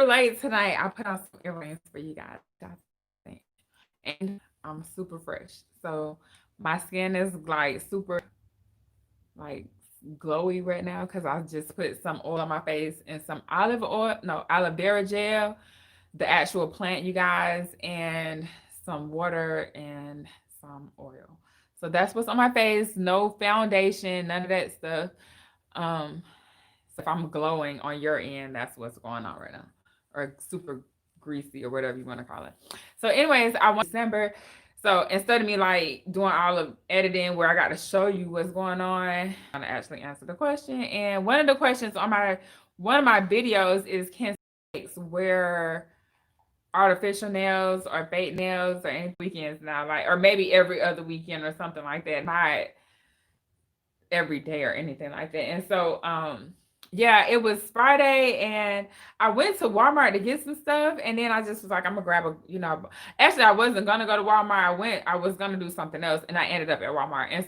super late tonight. I put on some earrings for you guys, I think. And I'm super fresh. So my skin is like super like glowy right now because I just put some oil on my face and some aloe vera gel, the actual plant, you guys, and some water and some oil. So that's what's on my face. No foundation, none of that stuff. Um, so if I'm glowing on your end, that's what's going on right now, or super greasy or whatever you want to call it. So, anyways, I want December. So instead of me like doing all of editing where I got to show you what's going on, I'm gonna actually answer the question. And one of the questions on one of my videos is, can wear artificial nails or fake nails or any weekends now, like, or maybe every other weekend or something like that, not every day or anything like that. And so yeah, it was Friday and I went to Walmart to get some stuff, and then I just was like, I'm gonna grab actually I wasn't gonna go to Walmart. I was gonna do something else, and I ended up at Walmart.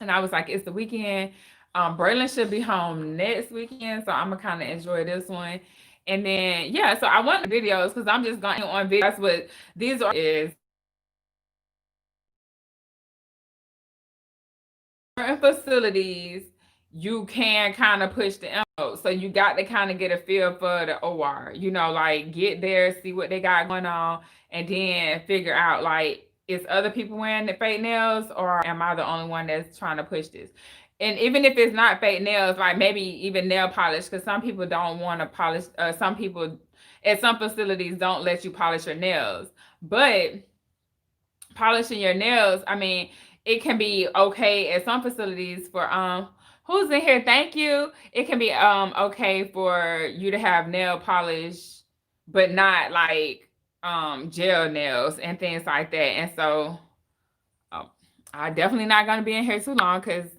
And I was like, it's the weekend. Braylon should be home next weekend, so I'm gonna kind of enjoy this one. And then yeah, so I want the videos because I'm just going on video. That's what these are is certain facilities, you can kind of push the envelope. So you got to kind of get a feel for the OR, like get there, see what they got going on, and then figure out like, is other people wearing the fake nails or am I the only one that's trying to push this? And even if it's not fake nails, like maybe even nail polish, because some people don't want to polish, some people at some facilities don't let you polish your nails. But polishing your nails, I mean, it can be okay at some facilities for who's in here? Thank you. It can be okay for you to have nail polish, but not like gel nails and things like that. And so I definitely not gonna be in here too long because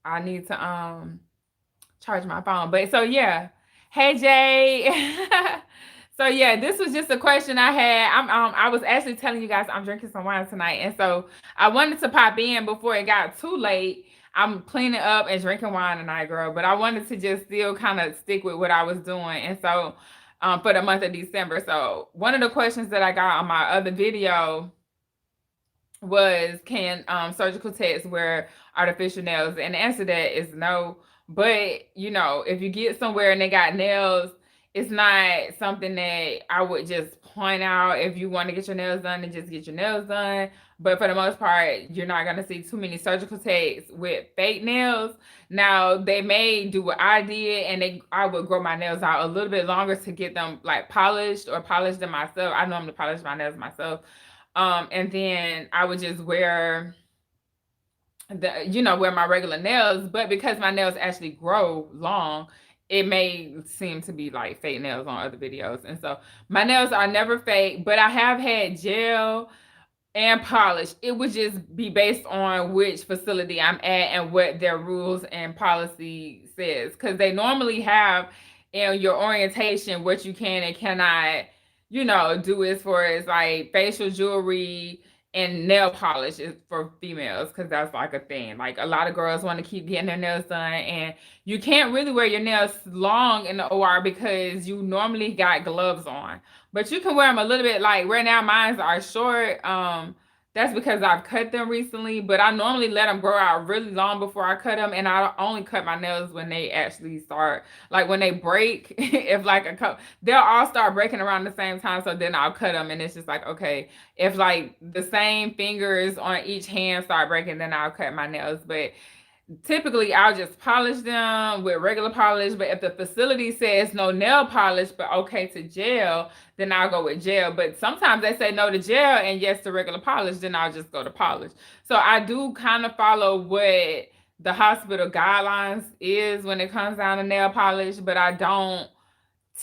I need to charge my phone. But so yeah. Hey Jay. So yeah, this was just a question I had. I was actually telling you guys I'm drinking some wine tonight, and so I wanted to pop in before it got too late. I'm cleaning up and drinking wine tonight, girl. But I wanted to just still kind of stick with what I was doing, and so for the month of December. So one of the questions that I got on my other video was, can surgical techs wear artificial nails? And the answer to that is no. But if you get somewhere and they got nails, it's not something that I would just point out. If you want to get your nails done, then just get your nails done. But for the most part, you're not going to see too many surgical techs with fake nails. Now, they may do what I did, and I would grow my nails out a little bit longer to get them like polished or polish them myself. I normally polish my nails myself. And then I would just wear wear my regular nails, but because my nails actually grow long, it may seem to be like fake nails on other videos. And so my nails are never fake, but I have had gel and polish. It would just be based on which facility I'm at and what their rules and policy says. Because they normally have in your orientation what you can and cannot, do as far as like facial jewelry and nail polish is for females, because that's like a thing. Like a lot of girls want to keep getting their nails done, and you can't really wear your nails long in the OR because you normally got gloves on. But you can wear them a little bit, like right now mine are short. That's because I've cut them recently, but I normally let them grow out really long before I cut them, and I only cut my nails when they actually start, like when they break. If like they'll all start breaking around the same time, so then I'll cut them, and it's just like, okay, if like the same fingers on each hand start breaking, then I'll cut my nails. But typically I'll just polish them with regular polish. But if the facility says no nail polish but okay to gel, then I'll go with gel. But sometimes they say no to gel and yes to regular polish, then I'll just go to polish. So I do kind of follow what the hospital guidelines is when it comes down to nail polish, but I don't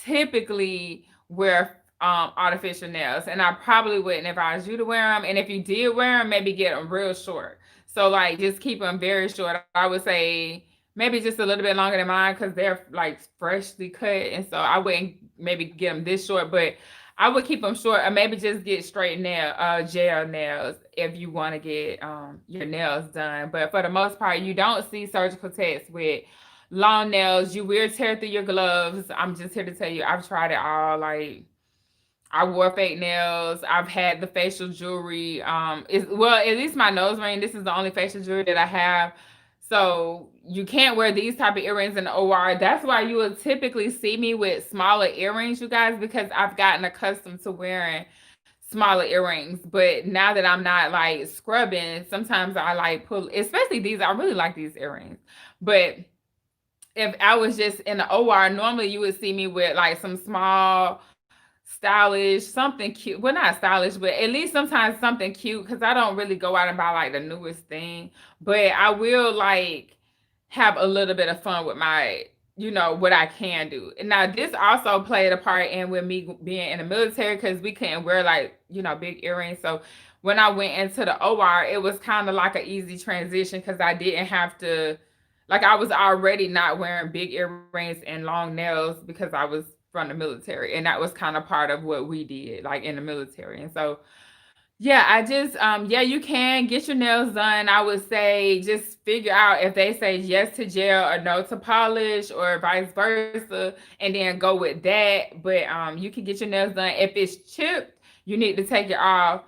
typically wear artificial nails, and I probably wouldn't advise you to wear them. And if you did wear them, maybe get them real short. So like just keep them very short. I would say maybe just a little bit longer than mine because they're like freshly cut, and so I wouldn't maybe get them this short, but I would keep them short, or maybe just get straight gel nails if you want to get your nails done. But for the most part, you don't see surgical techs with long nails. You will tear through your gloves. I'm just here to tell you, I've tried it all. Like, I wore fake nails. I've had the facial jewelry. Is well, at least my nose ring. This is the only facial jewelry that I have. So you can't wear these type of earrings in the OR. That's why you will typically see me with smaller earrings, you guys, because I've gotten accustomed to wearing smaller earrings. But now that I'm not like scrubbing, sometimes I like pull, especially these. I really like these earrings, but if I was just in the OR, normally you would see me with like some small, stylish, something cute. Well, not stylish, but at least sometimes something cute because I don't really go out and buy like the newest thing. But I will like have a little bit of fun with my, what I can do. And now this also played a part in with me being in the military because we couldn't wear like, big earrings. So when I went into the OR, it was kind of like an easy transition because I didn't have to, like, I was already not wearing big earrings and long nails because I was from the military. And that was kind of part of what we did, like in the military. And so yeah, I just yeah, you can get your nails done. I would say just figure out if they say yes to gel or no to polish or vice versa, and then go with that. But you can get your nails done. If it's chipped, you need to take it off.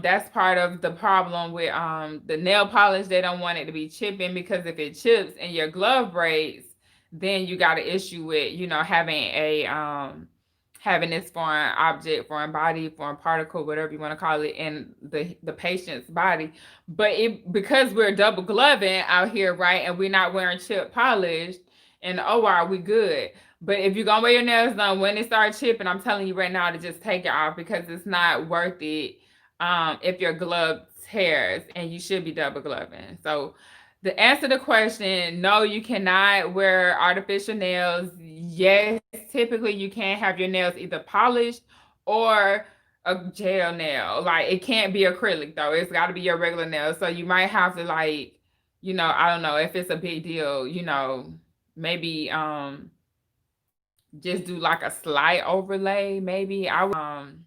That's part of the problem with the nail polish. They don't want it to be chipping because if it chips and your glove breaks, then you got an issue with, having this foreign object, foreign body, foreign particle, whatever you want to call it, in the patient's body. But because we're double gloving out here, right, and we're not wearing chip polish in the OR, we good. But if you're gonna wear your nails done when it starts chipping, I'm telling you right now to just take it off because it's not worth it. If your glove tears, and you should be double gloving. So the answer to the question, no, you cannot wear artificial nails. Yes, typically you can have your nails either polished or a gel nail. Like, it can't be acrylic though. It's got to be your regular nail. So you might have to, like, I don't know if it's a big deal, maybe just do like a slight overlay maybe. I would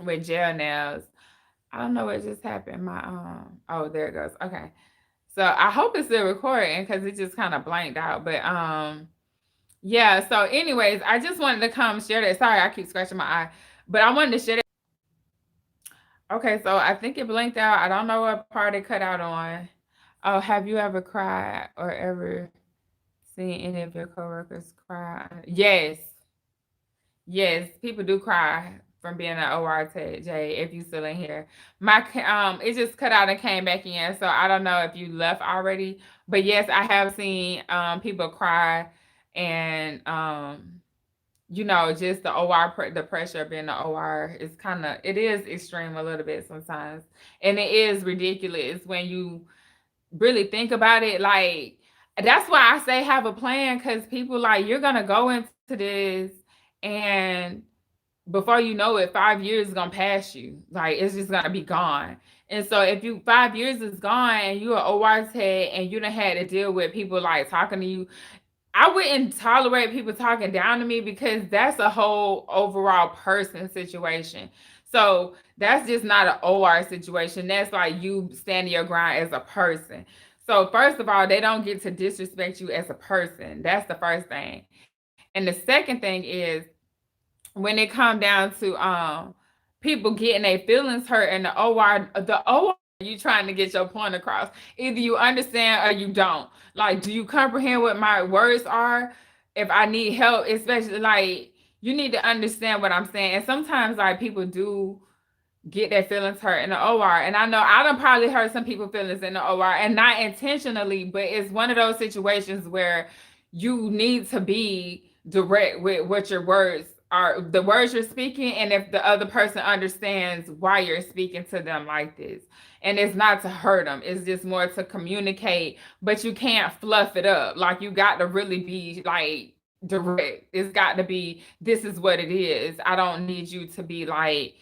with gel nails. I don't know what just happened. My oh, there it goes. Okay. So I hope it's still recording because it just kind of blanked out. But yeah. So, anyways, I just wanted to come share that. Sorry, I keep scratching my eye, but I wanted to share that. Okay, so I think it blinked out. I don't know what part it cut out on. Oh, have you ever cried or ever seen any of your coworkers cry? Yes, yes, people do cry from being an ORTJ if you still in here. It just cut out and came back in, so I don't know if you left already. But yes, I have seen people cry, and just the the pressure of being the OR is it is extreme a little bit sometimes, and it is ridiculous when you really think about it. Like, that's why I say have a plan, because people, like, you're gonna go into this, and before you know it, 5 years is gonna pass you. Like, it's just gonna be gone. And so if you 5 years is gone and you're an OR's head and you done had to deal with people like talking to you, I wouldn't tolerate people talking down to me because that's a whole overall person situation. So that's just not an OR situation. That's like you standing your ground as a person. So first of all, they don't get to disrespect you as a person. That's the first thing. And the second thing is, when it come down to people getting their feelings hurt in the OR, you trying to get your point across. Either you understand or you don't. Like, do you comprehend what my words are? If I need help, especially, like, you need to understand what I'm saying. And sometimes, like, people do get their feelings hurt in the OR. And I know I done probably hurt some people's feelings in the OR, and not intentionally, but it's one of those situations where you need to be direct with what your words are, the words you're speaking, and if the other person understands why you're speaking to them like this. And it's not to hurt them, it's just more to communicate, but you can't fluff it up. Like, you got to really be like direct. It's got to be, this is what it is. I don't need you to be like,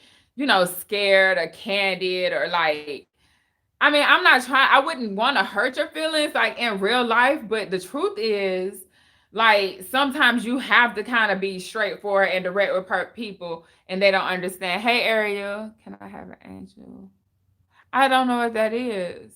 scared or candid, or like, I mean, I'm not trying, I wouldn't want to hurt your feelings like in real life, but the truth is, like, sometimes you have to kind of be straightforward and direct with people, and they don't understand. Hey, Ariel, can I have an angel? I don't know what that is.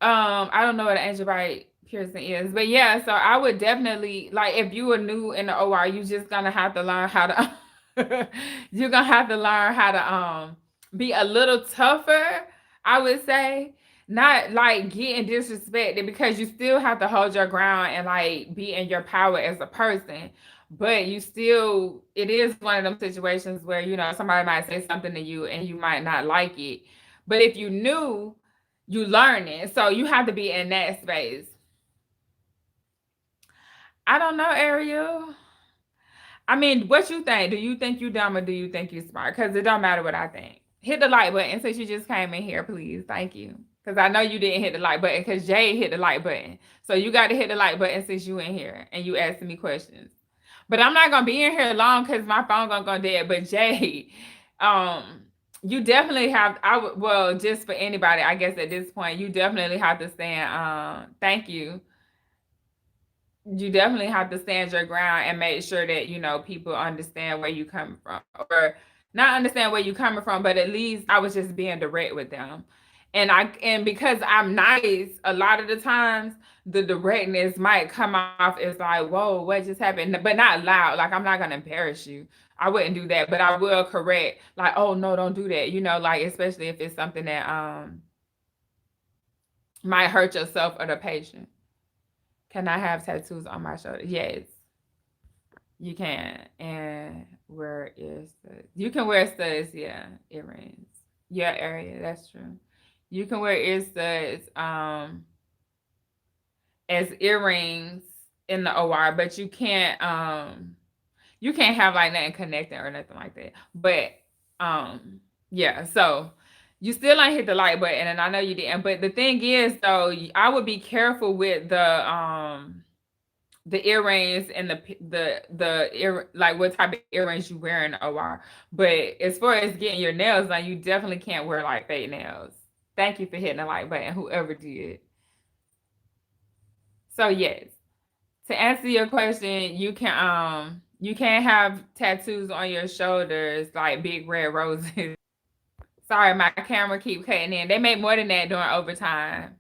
I don't know what an angel bite piercing ears. But yeah, so I would definitely like if you were new in the OR, you just gonna have to learn how to you're gonna have to learn how to be a little tougher, I would say. Not like getting disrespected because you still have to hold your ground and like be in your power as a person. But you still, it is one of them situations where, you know, somebody might say something to you and you might not like it. But if you knew, you learn it. So you have to be in that space. I don't know, Ariel. I mean, what you think? Do you think you dumb or do you think you smart? Because it don't matter what I think. Hit the like button since you just came in here, please. Thank you. Because I know you didn't hit the like button because Jay hit the like button. So you got to hit the like button since you in here and you asking me questions. But I'm not gonna be in here long because my phone gonna go dead. But Jay, um, you definitely have. I would well just for anybody. I guess at this point, you definitely have to stand. Thank you, you definitely have to stand your ground and make sure that you know people understand where you coming from or not understand where you coming from, but at least I was just being direct with them. And because I'm nice, a lot of the times the directness might come off as like, whoa, what just happened? But not loud. Like I'm not gonna embarrass you. I wouldn't do that, but I will correct, like, oh no, don't do that. You know, like especially if it's something that might hurt yourself or the patient. Can I have tattoos on my shoulder? Yes. You can. And where is the you can wear studs, yeah, earrings. Your area, that's true. You can wear ear studs as earrings in the OR, but you can't have like nothing connecting or nothing like that. But yeah, so you still ain't hit the like button and I know you didn't. But the thing is though, I would be careful with the earrings and the ear like what type of earrings you wear in the OR. But as far as getting your nails done, you definitely can't wear like fake nails. Thank you for hitting the like button, whoever did. So yes, to answer your question, you can't have tattoos on your shoulders like big red roses. Sorry, my camera keep cutting in. They make more than that during overtime.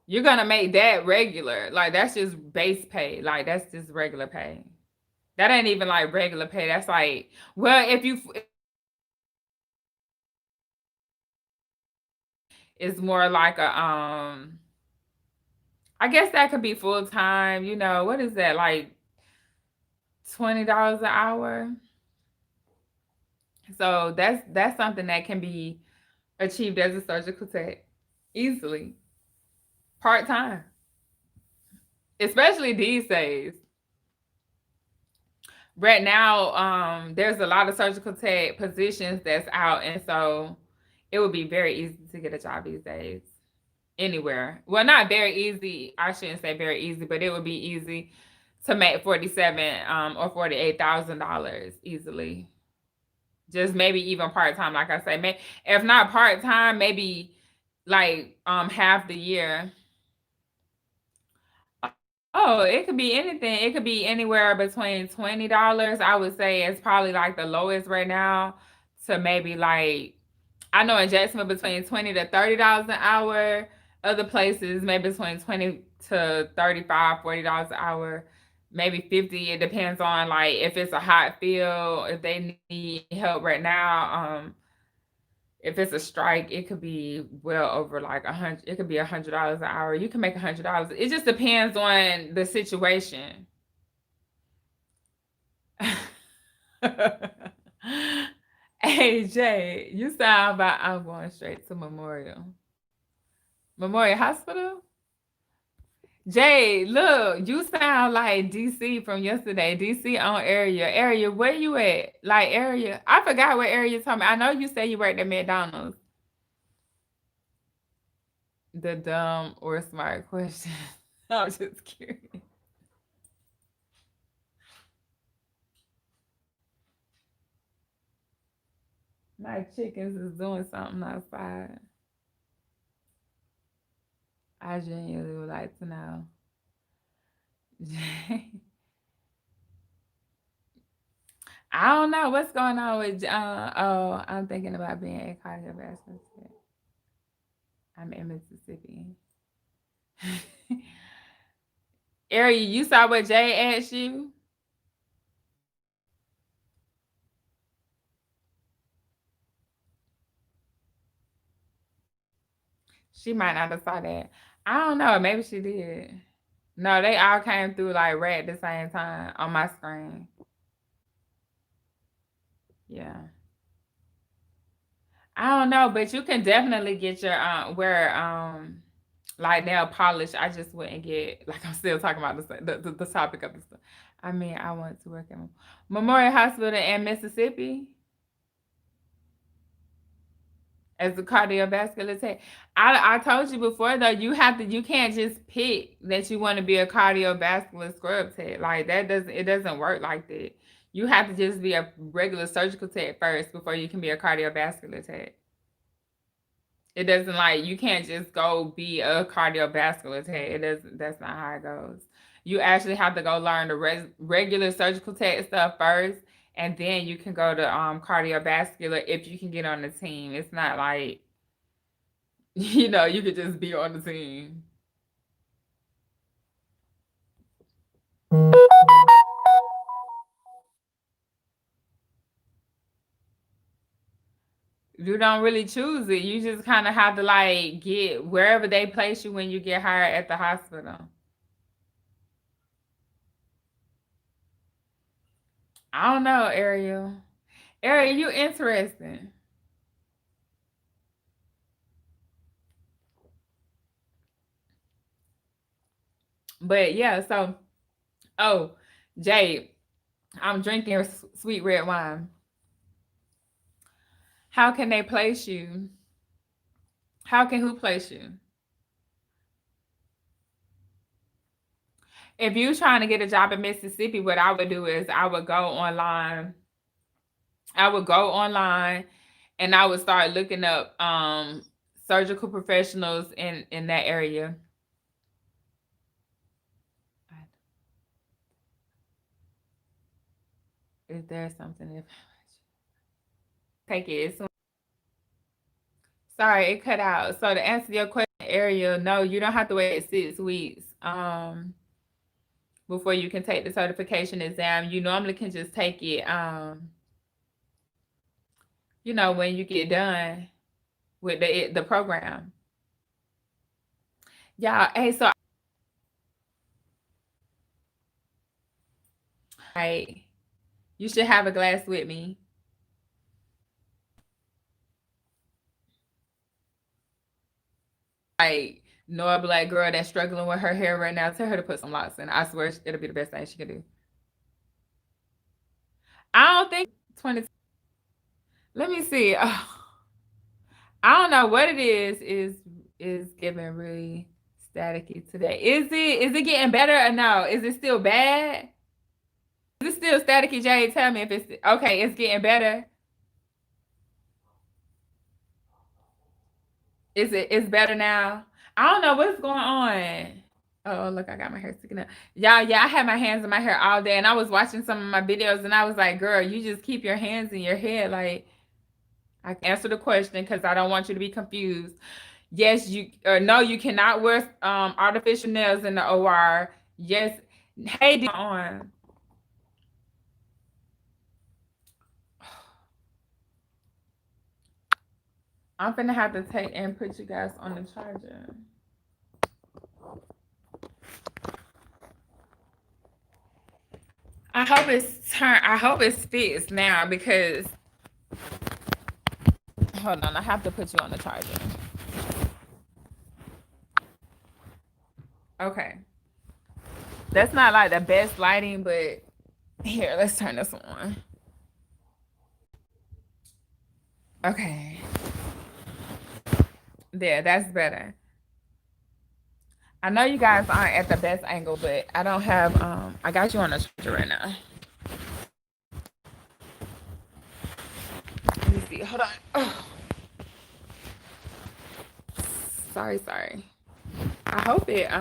You're gonna make that regular. Like that's just base pay. Like that's just regular pay. That ain't even like regular pay. That's like, well, if you it's more like a I guess that could be full time, you know, what is that like $20 an hour? So that's something that can be achieved as a surgical tech easily, part time, especially these days. Right now, there's a lot of surgical tech positions that's out, and so it would be very easy to get a job these days anywhere. Well, not very easy. I shouldn't say very easy, but it would be easy to make 47 or $48,000 easily. Just maybe even part time, like I say, if not part time, maybe like half the year. Oh, it could be anything. It could be anywhere between $20. I would say it's probably like the lowest right now to maybe like I know in Jacksonville between $20 to $30 an hour. Other places maybe between 20 to 35, $40 an hour, maybe 50. It depends on like if it's a hot field, if they need help right now. If it's a strike, it could be well over like 100. It could be $100 an hour. You can make $100. It just depends on the situation. Hey Jay, you sound about I'm going straight to Memorial Hospital. Jay, look, you sound like DC from yesterday. DC on area. Area, where you at? Like area. I forgot what area you're talking about. I know you said you worked at McDonald's. The dumb or smart question. I'm just curious. My chickens is doing something outside. I genuinely would like to know. I don't know what's going on with oh, I'm thinking about being a cardiovascular tech. I'm in Mississippi. Ariel, you saw what Jay asked you? She might not have saw that. I don't know. Maybe she did. No, they all came through like right at the same time on my screen. Yeah. I don't know, but you can definitely get your wear like nail polish. I just wouldn't get like I'm still talking about the topic of the stuff. I mean, I want to work at Memorial Hospital in Mississippi as a cardiovascular tech. I told you before though, you can't just pick that you want to be a cardiovascular scrub tech. Like it doesn't work like that. You have to just be a regular surgical tech first before you can be a cardiovascular tech. It doesn't like you can't just go be a cardiovascular tech. It doesn't. That's not how it goes. You actually have to go learn the regular surgical tech stuff first, and then you can go to cardiovascular if you can get on the team. It's not like you could just be on the team. You don't really choose it. You just kind of have to like get wherever they place you when you get hired at the hospital. I don't know, Ariel. Ariel, you interesting. But yeah, so oh, Jade, I'm drinking sweet red wine. How can they place you? How can who place you? If you're trying to get a job in Mississippi, what I would do is I would go online. I would go online and I would start looking up surgical professionals in that area. Is there something if take it? Sorry, it cut out. So to answer your question, area, no, you don't have to wait 6 weeks before you can take the certification exam. You normally can just take it when you get done with the program. Yeah, hey, so I you should have a glass with me. Like, know a black girl that's struggling with her hair right now. Tell her to put some locks in. I swear it'll be the best thing she can do. I don't think 20. Let me see. I don't know what it is giving really staticky today. Is it getting better or no? Is it still bad? Is it still staticky, Jay? Tell me if it's okay. It's getting better. It's better now? I don't know what's going on. Oh, look, I got my hair sticking up. Yeah, I had my hands in my hair all day, and I was watching some of my videos, and I was like, "Girl, you just keep your hands in your head." Like, I can answer the question because I don't want you to be confused. Yes, you or no, you cannot wear artificial nails in the OR. Yes, hey, on. I'm gonna have to take and put you guys on the charger. I hope it's fixed now because hold on, I have to put you on the charger. Okay. That's not like the best lighting, but here, let's turn this on. Okay. There, that's better. I know you guys aren't at the best angle, but I don't have I got you on the charger right now. Let me see. Hold on. Oh. Sorry. I hope it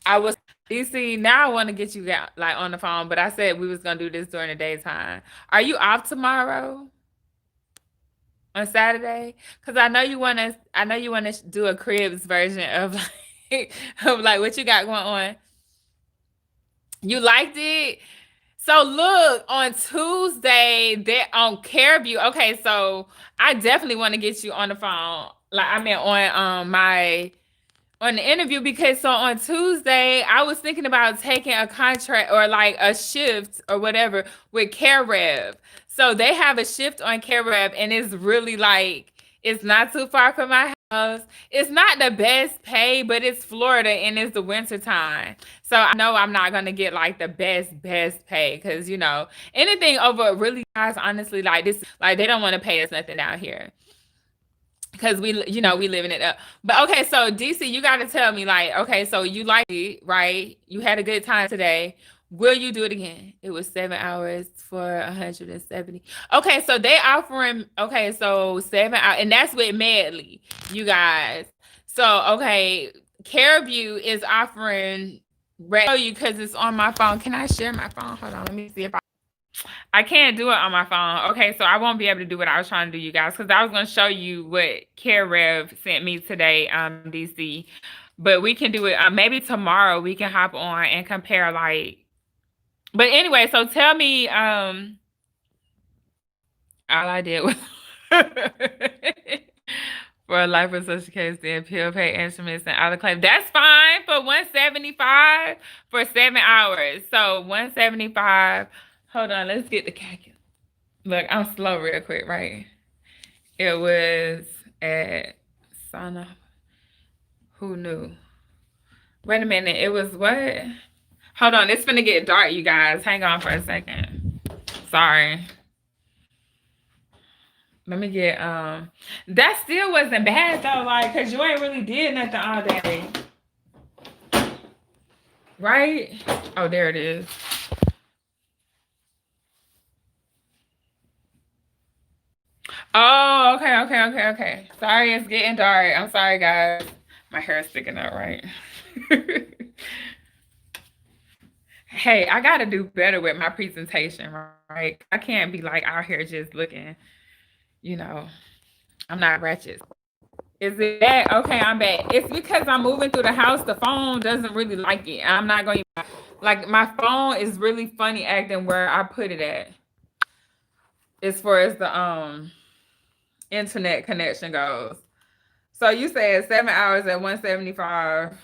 I was you see now I want to get you out like on the phone, but I said we was gonna do this during the daytime. Are you off tomorrow? on Saturday? Because I know you want to. I know you want to do a cribs version of like of like what you got going on. You liked it. So look on Tuesday, they're on Careview. Okay, so I definitely want to get you on the phone. Like I mean on the interview because so on Tuesday I was thinking about taking a contract or like a shift or whatever with CareRev. So they have a shift on CareRev and it's really like it's not too far from my house. It's not the best pay, but it's Florida and it's the winter time. So I know I'm not gonna get like the best pay because anything over really guys honestly like this like they don't want to pay us nothing down here because we living it up. But okay, so DC, you got to tell me like, okay, so you like it, right? You had a good time today. Will you do it again? It was 7 hours for 170. Okay, so they offering okay, so 7 hours, and that's with Medley, you guys. So okay, Careview is offering you because it's on my phone. Can I share my phone? Hold on, let me see if I can't do it on my phone. Okay, so I won't be able to do what I was trying to do, you guys, because I was going to show you what CareRev sent me today, DC. But we can do it. Maybe tomorrow we can hop on and compare, like. But anyway, so tell me. All I did was for a life of such a case, then pill pay instruments and other claims. That's fine for 175 for 7 hours. So 175. Hold on, let's get the calculator. Look, I'm slow real quick, right? It was at Sana. Who knew? Wait a minute. It was what? Hold on. It's finna get dark, you guys. Hang on for a second. Sorry. Let me get that still wasn't bad though, like, cause you ain't really did nothing all day. Right? Oh, there it is. Oh, okay. Sorry, it's getting dark. I'm sorry, guys. My hair is sticking out, right? Hey, I gotta do better with my presentation, right? I can't be like out here just looking, you know, I'm not wretched. Is it back? Okay, I'm back. It's because I'm moving through the house. The phone doesn't really like it. I'm not going to, like, my phone is really funny acting where I put it at as far as the internet connection goes. So you said 7 hours at 175.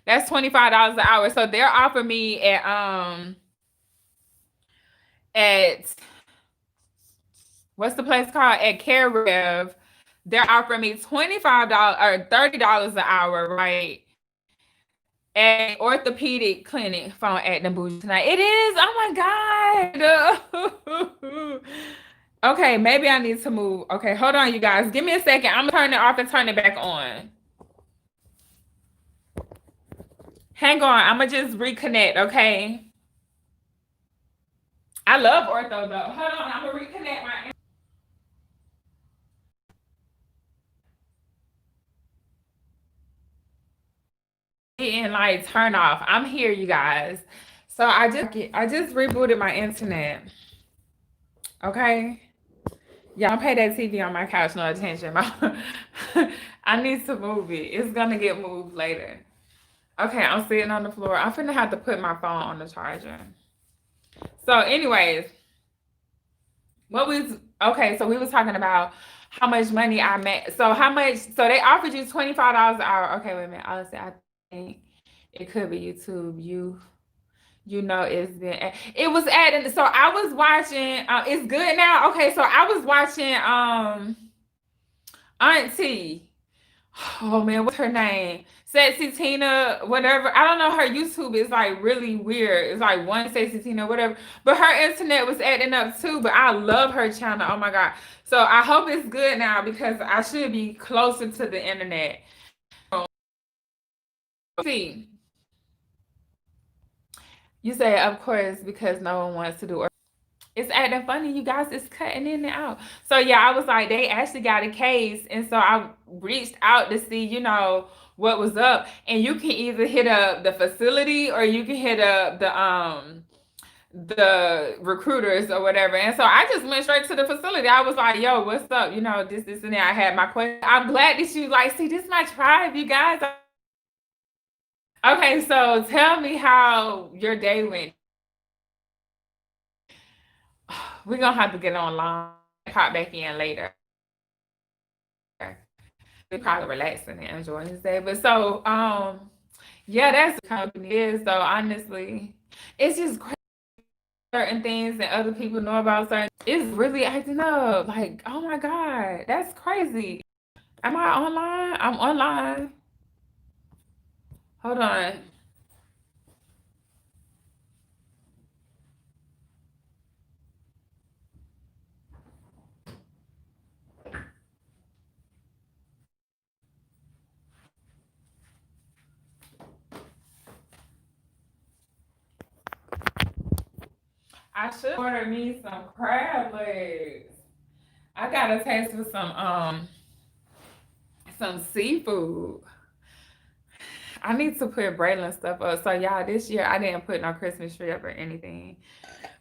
That's $25 an hour. So they're offering me at what's the place called? At CareRev. They're offering me $25 or $30 an hour, right? At orthopedic clinic phone at the bougie tonight. It is. Oh my God. Okay, maybe I need to move. Okay, hold on, you guys. Give me a second. I'm gonna turn it off and turn it back on. Hang on. I'm gonna just reconnect, okay? I love ortho though. Hold on, I'm gonna reconnect my and like turn off. I'm here, you guys. So I just rebooted my internet. Okay. Yeah, don't pay that TV on my couch no attention. I need to move it. It's gonna get moved later. Okay, I'm sitting on the floor. I'm finna have to put my phone on the charger. So, anyways, so we was talking about how much money I made. So how much? So they offered you $25 an hour. Okay, wait a minute. Honestly, I think it could be YouTube. It was adding. So I was watching. It's good now. Okay, so I was watching Auntie. Oh man, what's her name? Sexy Tina, whatever. I don't know. Her YouTube is like really weird. It's like one Sexy Tina, whatever. But her internet was acting up too. But I love her channel. Oh my God. So I hope it's good now because I should be closer to the internet. See, you say, of course, because no one wants to do it. It's acting funny, you guys. It's cutting in and out. So yeah, I was like, they actually got a case, and so I reached out to see, what was up. And you can either hit up the facility or you can hit up the recruiters or whatever. And so I just went straight to the facility. I was like, yo, what's up? You know, this, and that. I had my question. I'm glad that you like, see, this is my tribe, you guys. Okay, so tell me how your day went. We're gonna have to get online, pop back in later. We probably relaxing and enjoying this day. But so yeah, that's the company is. So honestly, it's just crazy certain things that other people know about certain. It's really acting up. Like, oh my God, that's crazy. Am I online? I'm online. Hold on. I should order me some crab legs. I got a taste for some seafood. I need to put Braylon stuff up. So y'all, this year I didn't put no Christmas tree up or anything.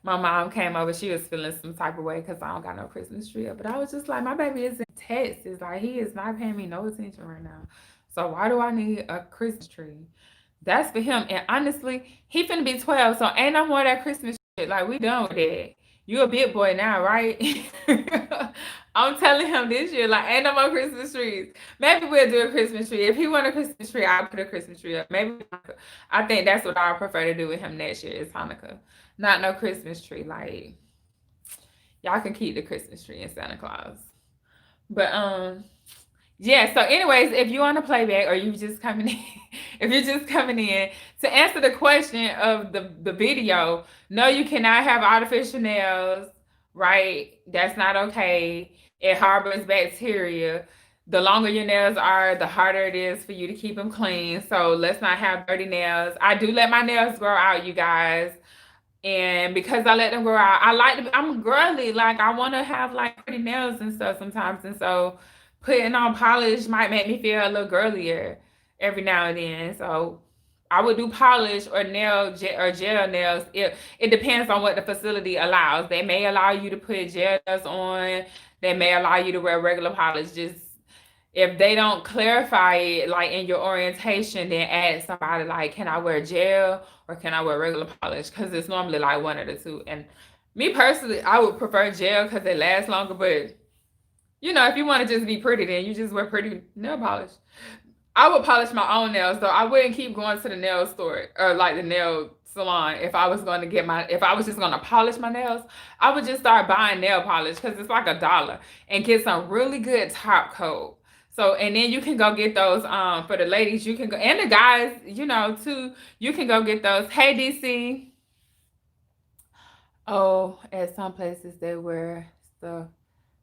My mom came over. She was feeling some type of way because I don't got no Christmas tree up. But I was just like, my baby is in Texas. Like, he is not paying me no attention right now. So why do I need a Christmas tree? That's for him. And honestly, he finna be 12, so ain't no more of that Christmas shit. Like, we done with that. You a big boy now, right? I'm telling him this year, like, ain't no more Christmas trees. Maybe we'll do a Christmas tree. If he want a Christmas tree, I'll put a Christmas tree up. Maybe I think that's what I prefer to do with him next year is Hanukkah. Not no Christmas tree. Like, y'all can keep the Christmas tree in Santa Claus. But yeah, so anyways, if you want to play back or you just coming in, if you're just coming in to answer the question of the video, no, you cannot have artificial nails, right? That's not okay. It harbors bacteria. The longer your nails are, the harder it is for you to keep them clean. So let's not have dirty nails. I do let my nails grow out, you guys. And because I let them grow out, I'm girly. Like, I want to have like pretty nails and stuff sometimes. And so putting on polish might make me feel a little girlier every now and then. So I would do polish or or gel nails. It depends on what the facility allows. They may allow you to put gel nails on. They may allow you to wear regular polish. Just if they don't clarify it like in your orientation, then ask somebody like, can I wear gel or can I wear regular polish? Because it's normally like one of the two. And me personally, I would prefer gel because it lasts longer. But you know, if you want to just be pretty, then you just wear pretty nail polish. I would polish my own nails though. I wouldn't keep going to the nail store or like the nail salon if I was going to if I was just going to polish my nails. I would just start buying nail polish because it's like $1 and get some really good top coat. So and then you can go get those for the ladies. You can go and the guys, you know, too. You can go get those. Hey DC. Oh, at some places they wear stuff.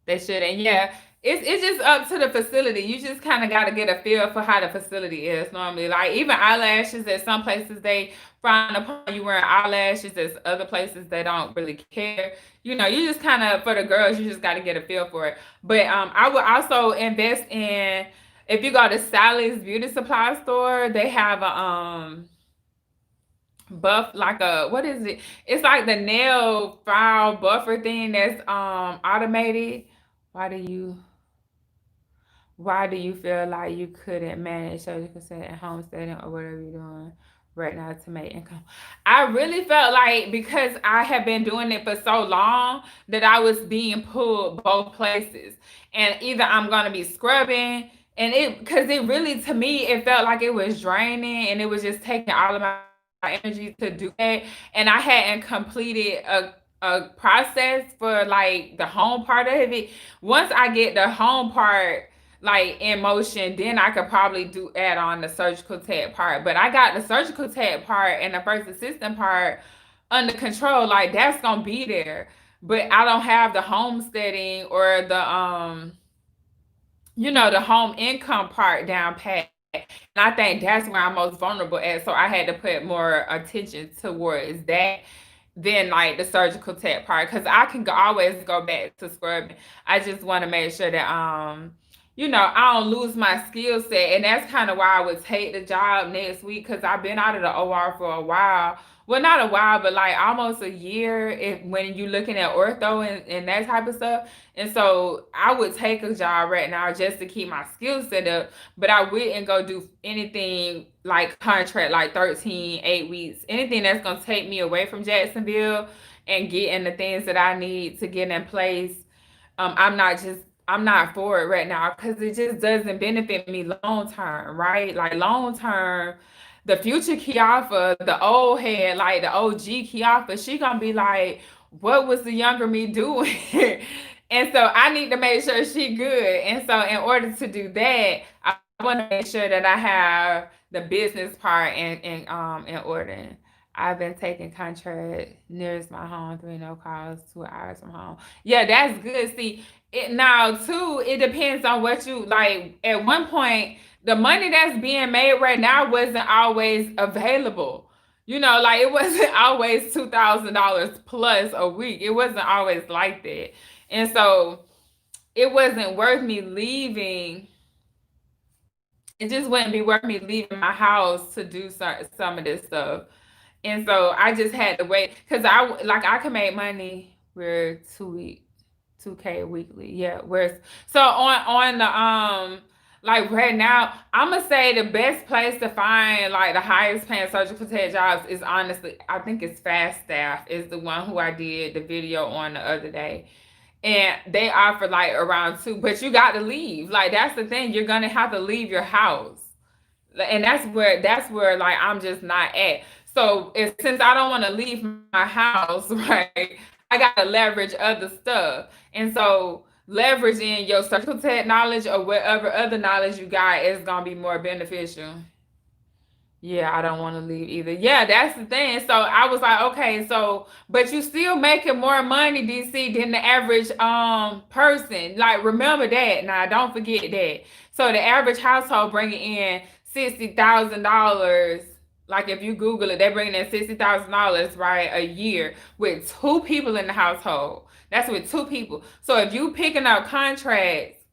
They should. And yeah, it's just up to the facility. You just kind of got to get a feel for how the facility is normally. Like even eyelashes, at some places they frown upon you wearing eyelashes. There's other places they don't really care. You know, you just kind of for the girls, you just got to get a feel for it. But I would also invest in if you go to Sally's Beauty Supply store, they have a buff like a what is it? It's like the nail file buffer thing that's automated. Why do you why do you feel like you couldn't manage surgical set and home setting or whatever you're doing right now to make income? I really felt like because I have been doing it for so long that I was being pulled both places. And either I'm gonna be scrubbing and it because it really to me it felt like it was draining and it was just taking all of my energy to do that. And I hadn't completed a process for like the home part of it. Once I get the home part like in motion, then I could probably do add on the surgical tech part. But I got the surgical tech part and the first assistant part under control. Like that's gonna be there. But I don't have the homesteading or the you know, the home income part down pat. And I think that's where I'm most vulnerable at. So I had to put more attention towards that than like the surgical tech part because I can always go back to scrubbing. I just want to make sure that I don't lose my skill set. And that's kind of why I would take the job next week, because I've been out of the OR for a while. Well, not a while, but like almost a year if when you're looking at ortho and that type of stuff. And so I would take a job right now just to keep my skill set up, but I wouldn't go do anything like contract like 13, 8 weeks, anything that's gonna take me away from Jacksonville and getting the things that I need to get in place. I'm not for it right now because it just doesn't benefit me long term, right? Like long term, the future Kiafa, the old head, like the OG Kiafa, she gonna be like, what was the younger me doing? And so I need to make sure she good. And so in order to do that, I want to make sure that I have the business part in order. I've been taking contract nearest my home, 3 no calls, 2 hours from home. Yeah, that's good. See, it now too, it depends on what you like. At one point, the money that's being made right now wasn't always available. Like it wasn't always $2,000 plus a week. It wasn't always like that. And so it wasn't worth me leaving. It just wouldn't be worth me leaving my house to do some of this stuff. And so I just had to wait because I can make money where 2K weekly. Yeah, where's so on the like right now, I'm gonna say the best place to find like the highest paying surgical tech jobs is honestly, I think it's Fast Staff is the one who I did the video on the other day. And they offer like around two, but you got to leave. Like that's the thing, you're gonna have to leave your house, and that's where like I'm just not at. So since I don't want to leave my house, right, I gotta leverage other stuff. And so leveraging your surgical tech knowledge or whatever other knowledge you got is gonna be more beneficial. Yeah, I don't want to leave either. Yeah, that's the thing. So I was like, okay, so but you still making more money, DC, than the average person. Like remember that. Now don't forget that. So the average household bringing in $60,000. Like if you Google it, they're bringing in $60,000 right a year with two people in the household. That's with two people. So if you picking up contracts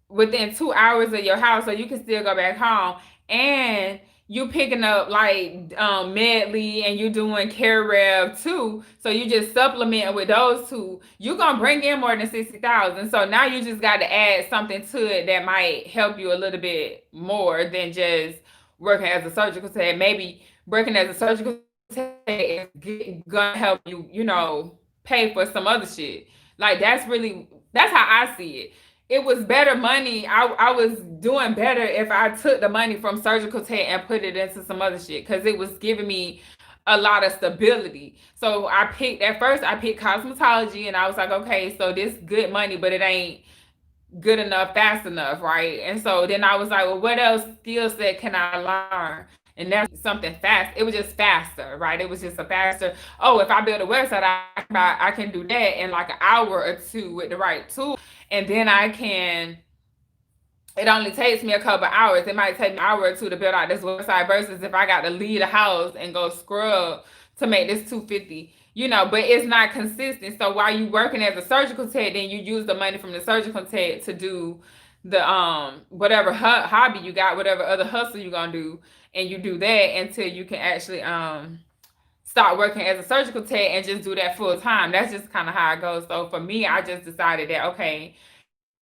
within 2 hours of your house, so you can still go back home, and you picking up like medley and you doing care rev too, so you just supplementing with those two, you're gonna bring in more than 60,000. So now you just got to add something to it that might help you a little bit more than just working as a surgical tech. Maybe working as a surgical tech is gonna help you, pay for some other shit. Like that's how I see it. It was better money. I was doing better if I took the money from surgical tech and put it into some other shit because it was giving me a lot of stability. So I picked cosmetology, and I was like, okay, so this good money, but it ain't good enough fast enough, right? And so then I was like, well, what else skill set can I learn? And that's something fast. It was just faster, right? It was just a faster. Oh, if I build a website, I can do that in like an hour or two with the right tool, and then I can. It only takes me a couple hours. It might take me an hour or two to build out this website versus if I got to leave the house and go scrub to make this 250. But it's not consistent. So while you working as a surgical tech, then you use the money from the surgical tech to do the whatever hobby you got, whatever other hustle you're gonna do, and you do that until you can actually start working as a surgical tech and just do that full time. That's just kind of how it goes. So for me, I just decided that okay,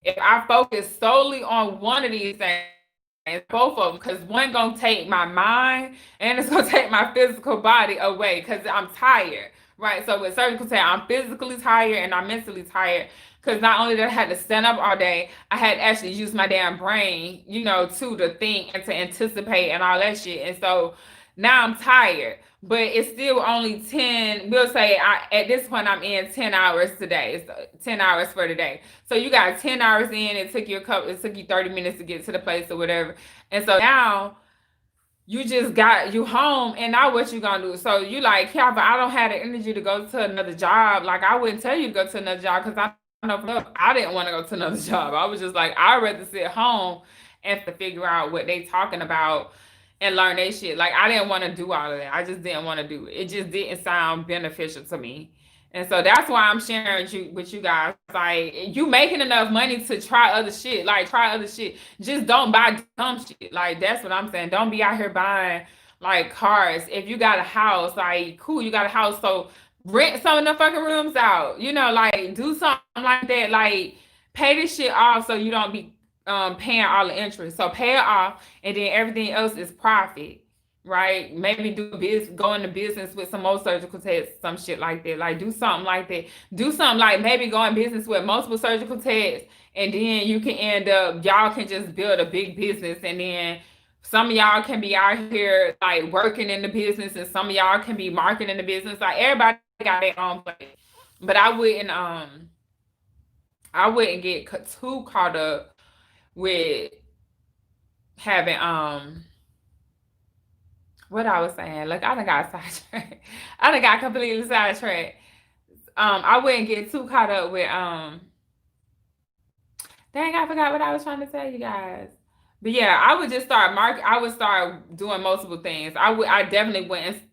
if I focus solely on one of these things, both of them, because one gonna take my mind and it's gonna take my physical body away because I'm tired, right? So with surgical tech, I'm physically tired and I'm mentally tired because not only did I had to stand up all day, I had to actually use my damn brain, to think and to anticipate and all that shit. And so now I'm tired, but it's still only 10. We'll say at this point I'm in 10 hours today. It's 10 hours for today. So you got 10 hours in. It took you 30 minutes to get to the place or whatever. And so now you just got you home, and now what you gonna do? So you like, yeah, but I don't have the energy to go to another job. Like I wouldn't tell you to go to another job because I know I didn't want to go to another job. I was just like, I'd rather sit home and to figure out what they talking about and learn their shit. Like I didn't want to do all of that. I just didn't want to do it. It just didn't sound beneficial to me. And so that's why I'm sharing with you guys. Like, you making enough money to try other shit. Like, try other shit. Just don't buy dumb shit. Like, that's what I'm saying. Don't be out here buying like cars. If you got a house, like, cool, you got a house. So rent some of the fucking rooms out. Like, do something like that. Like, pay this shit off so you don't be paying all the interest. So pay it off, and then everything else is profit, right? Maybe go into business with some more surgical techs, some shit like that. Like, do something like that. Do something like maybe go in business with multiple surgical techs, and then you can end up, y'all can just build a big business, and then some of y'all can be out here like working in the business, and some of y'all can be marketing the business. Like, everybody got their own place. But I wouldn't get too caught up with having what I was saying. Like, I done got sidetracked. I done got completely sidetracked. I wouldn't get too caught up with dang, I forgot what I was trying to tell you guys. But yeah, I would start doing multiple things. I definitely wouldn't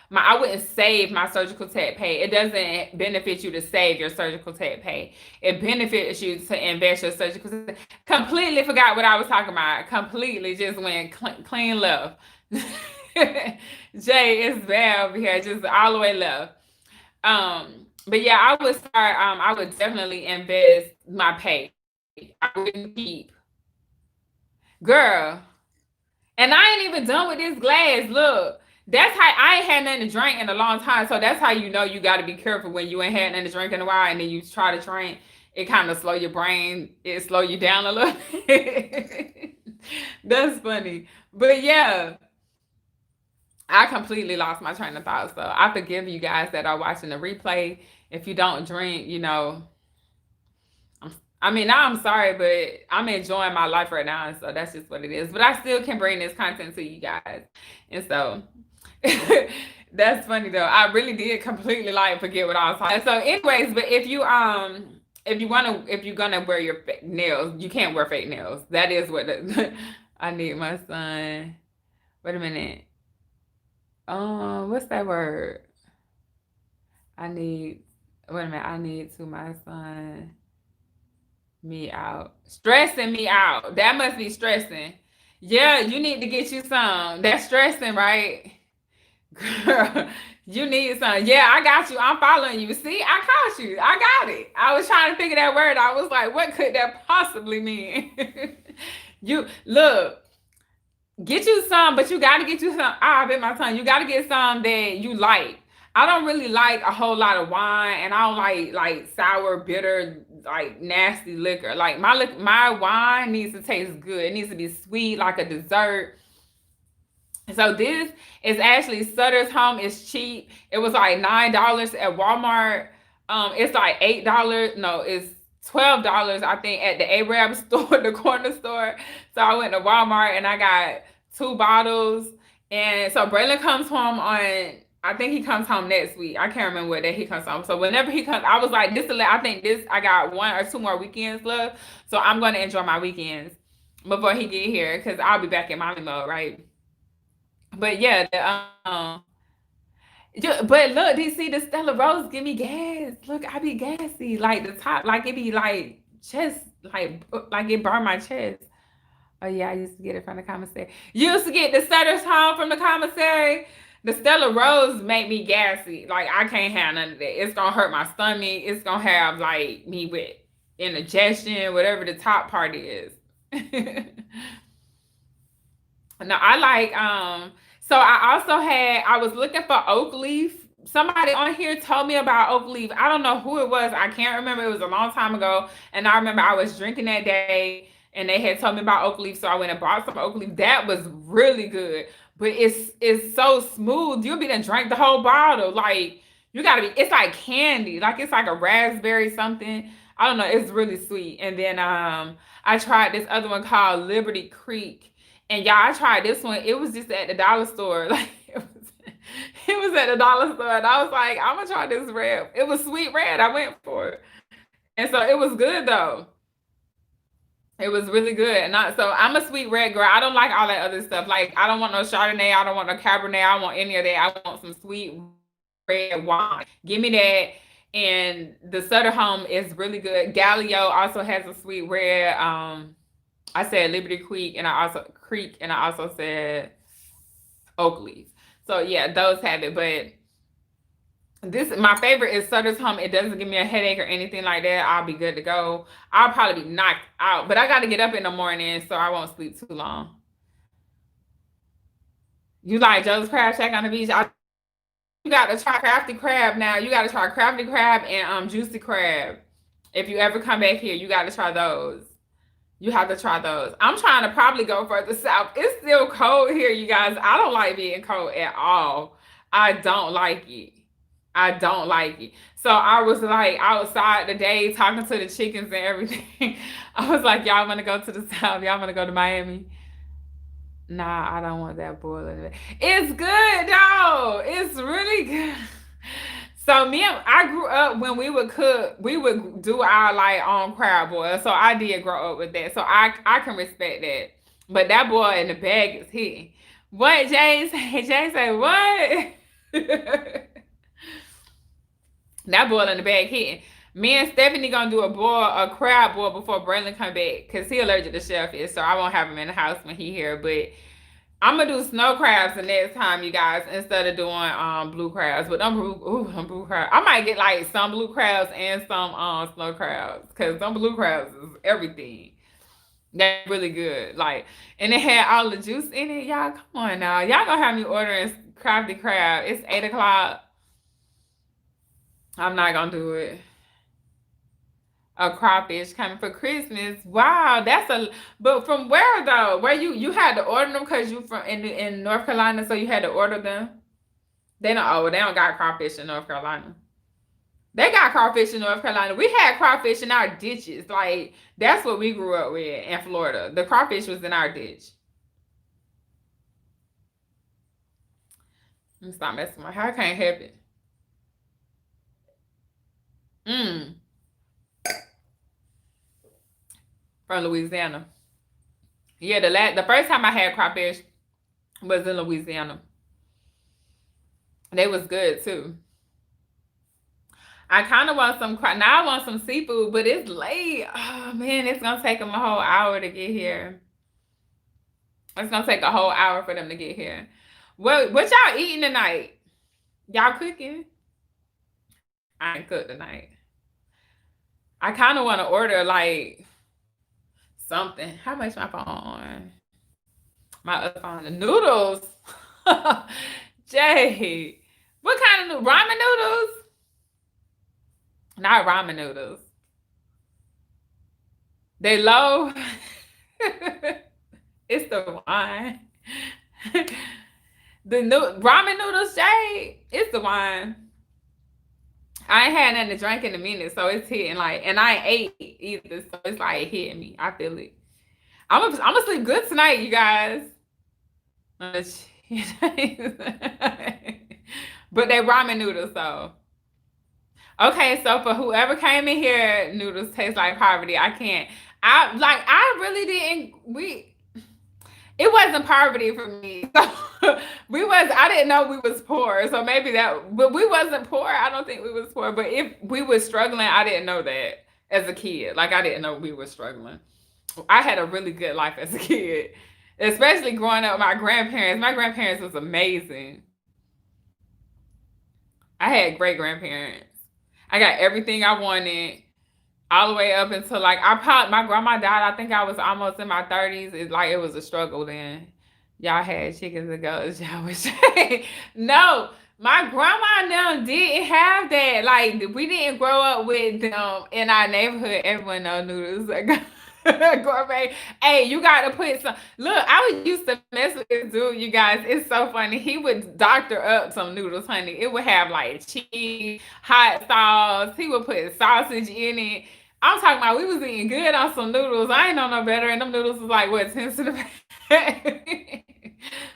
I wouldn't save my surgical tech pay. It doesn't benefit you to save your surgical tech pay. It benefits you to invest your surgical tech. Completely forgot what I was talking about. Completely just went clean left. Jay is bad over here, just all the way left. But yeah, I would definitely invest my pay. I wouldn't keep. Girl, and I ain't even done with this glass. Look, that's how I ain't had nothing to drink in a long time. So that's how you know you got to be careful when you ain't had nothing to drink in a while, and then you try to drink. It kind of slow your brain. It slow you down a little. That's funny. But yeah, I completely lost my train of thought. So I forgive you guys that are watching the replay. If you don't drink, I mean, now I'm sorry, but I'm enjoying my life right now, and so that's just what it is. But I still can bring this content to you guys, and so that's funny though. I really did completely like forget what I was talking. So, anyways, but if you're gonna wear your fake nails, you can't wear fake nails. That is what I need my son. Wait a minute. What's that word? I need. Wait a minute. I need to my son. Me out. Stressing me out. That must be stressing. Yeah, you need to get you some. That's stressing, right? Girl, you need some. Yeah, I got you. I'm following you. See, I caught you. I got it. I was trying to figure that word. I was like, what could that possibly mean? You look, get you some, but you got to get you some. I bit my tongue. You got to get some that you like. I don't really like a whole lot of wine, and I don't like sour, bitter, like nasty liquor. Like my wine needs to taste good. It needs to be sweet, like a dessert. So this is actually Sutter's Home. Is cheap. It was like $9 at Walmart. It's like $8. No, it's $12, I think, at the Arab store, the corner store. So I went to Walmart and I got 2 bottles. And so Braylon comes home I think he comes home next week. I can't remember what day he comes home. So whenever he comes, I was like, I got 1 or 2 more weekends left. So I'm gonna enjoy my weekends before he get here, because I'll be back in mommy mode, right? But yeah, but look, do you see the Stella Rose give me gas? Look, I be gassy. Like the top, like it be like chest, like it burn my chest. Oh yeah, I used to get it from the commissary. Used to get the Sutter's Home from the commissary. The Stella Rose make me gassy. Like, I can't have none of that. It's gonna hurt my stomach. It's gonna have like me with indigestion, whatever the top part is. No, I like so I was looking for oak leaf. Somebody on here told me about oak leaf. I don't know who it was. I can't remember. It was a long time ago. And I remember I was drinking that day and they had told me about oak leaf. So I went and bought some oak leaf. That was really good. But it's so smooth. You'll be done drank the whole bottle. Like, you gotta be, it's like candy. Like, it's like a raspberry something. I don't know. It's really sweet. And then I tried this other one called Liberty Creek. And y'all, I tried this one. It was just at the dollar store. Like, it was at the dollar store. And I was like, I'm gonna try this red. It was sweet red. I went for it. And so it was good though. It was really good. And I'm a sweet red girl. I don't like all that other stuff. Like, I don't want no Chardonnay. I don't want no Cabernet. I don't want any of that. I want some sweet red wine. Give me that. And the Sutter Home is really good. Galileo also has a sweet red. I said Liberty Creek, and I also said Oakley's. So yeah, those have it. But this my favorite is Sutter's Home. It doesn't give me a headache or anything like that. I'll be good to go. I'll probably be knocked out, but I got to get up in the morning, so I won't sleep too long. You like Joe's Crab Shack on the beach? You got to try crafty crab now. You got to try crafty crab and juicy crab. If you ever come back here, you got to try those. You have to try those. I'm trying to probably go further south. It's still cold here, you guys. I don't like being cold at all. I don't like it. I don't like it. So I was like outside today talking to the chickens and everything. I was like, y'all want to go to the south? Y'all want to go to Miami? Nah, I don't want that boiling. It's good though. It's really good. So I grew up when we would cook, we would do our like own crab boil. So I did grow up with that. So I can respect that. But that boy in the bag is hitting. What Jay say? Jay say what? That boil in the bag hitting. Me and Stephanie gonna do a crab boil before Braylon come back because he allergic to shellfish, so I won't have him in the house when he here. But I'm gonna do snow crabs the next time, you guys, instead of doing blue crabs. But them blue crabs, I might get like some blue crabs and some snow crabs because some blue crabs is everything. That's really good. Like, and it had all the juice in it. Y'all, come on now. Y'all gonna have me ordering crafty crab. It's 8 o'clock. I'm not gonna do it. A crawfish coming for Christmas. Wow, but from where though? Where you had to order them because you from in North Carolina, so you had to order them? They don't got crawfish in North Carolina. They got crawfish in North Carolina. We had crawfish in our ditches. Like that's what we grew up with in Florida. The crawfish was in our ditch. Let me stop messing with my hair. I can't help it. From Louisiana. Yeah, the first time I had crawfish was in Louisiana. They was good too. I kind of want now I want some seafood, but it's late. Oh man, it's gonna take them a whole hour to get here. It's gonna take a whole hour for them to get here. What y'all eating tonight? Y'all cooking? I ain't cooked tonight. I kind of want to order like something. How much my phone on? My other phone. The noodles. Jay, what kind of ramen noodles? Not ramen noodles. They low. It's the wine. The ramen noodles, Jay. It's the wine. I ain't had nothing to drink in a minute, so it's hitting like, and I ain't ate either, so it's like hitting me. I feel it. I'm gonna sleep good tonight, you guys. But they ramen noodles, though. Okay, so for whoever came in here, noodles taste like poverty. I can't. I really didn't. It wasn't poverty for me. So I didn't know we was poor. So maybe but we wasn't poor. I don't think we was poor. But if we was struggling, I didn't know that as a kid. Like I didn't know we were struggling. I had a really good life as a kid, especially growing up with my grandparents. My grandparents was amazing. I had great grandparents. I got everything I wanted all the way up until like my grandma died. I think I was almost in my 30s. It was a struggle then. Y'all had chickens and goats. Y'all was no. My grandma and them didn't have that. Like we didn't grow up with them in our neighborhood. Everyone know noodles. Gourmet. Hey, you gotta put some. Look, I was used to mess with this dude, you guys. It's so funny. He would doctor up some noodles, honey. It would have like cheese, hot sauce. He would put sausage in it. I'm talking about we was eating good on some noodles. I ain't know no better, and them noodles was like what 10 to the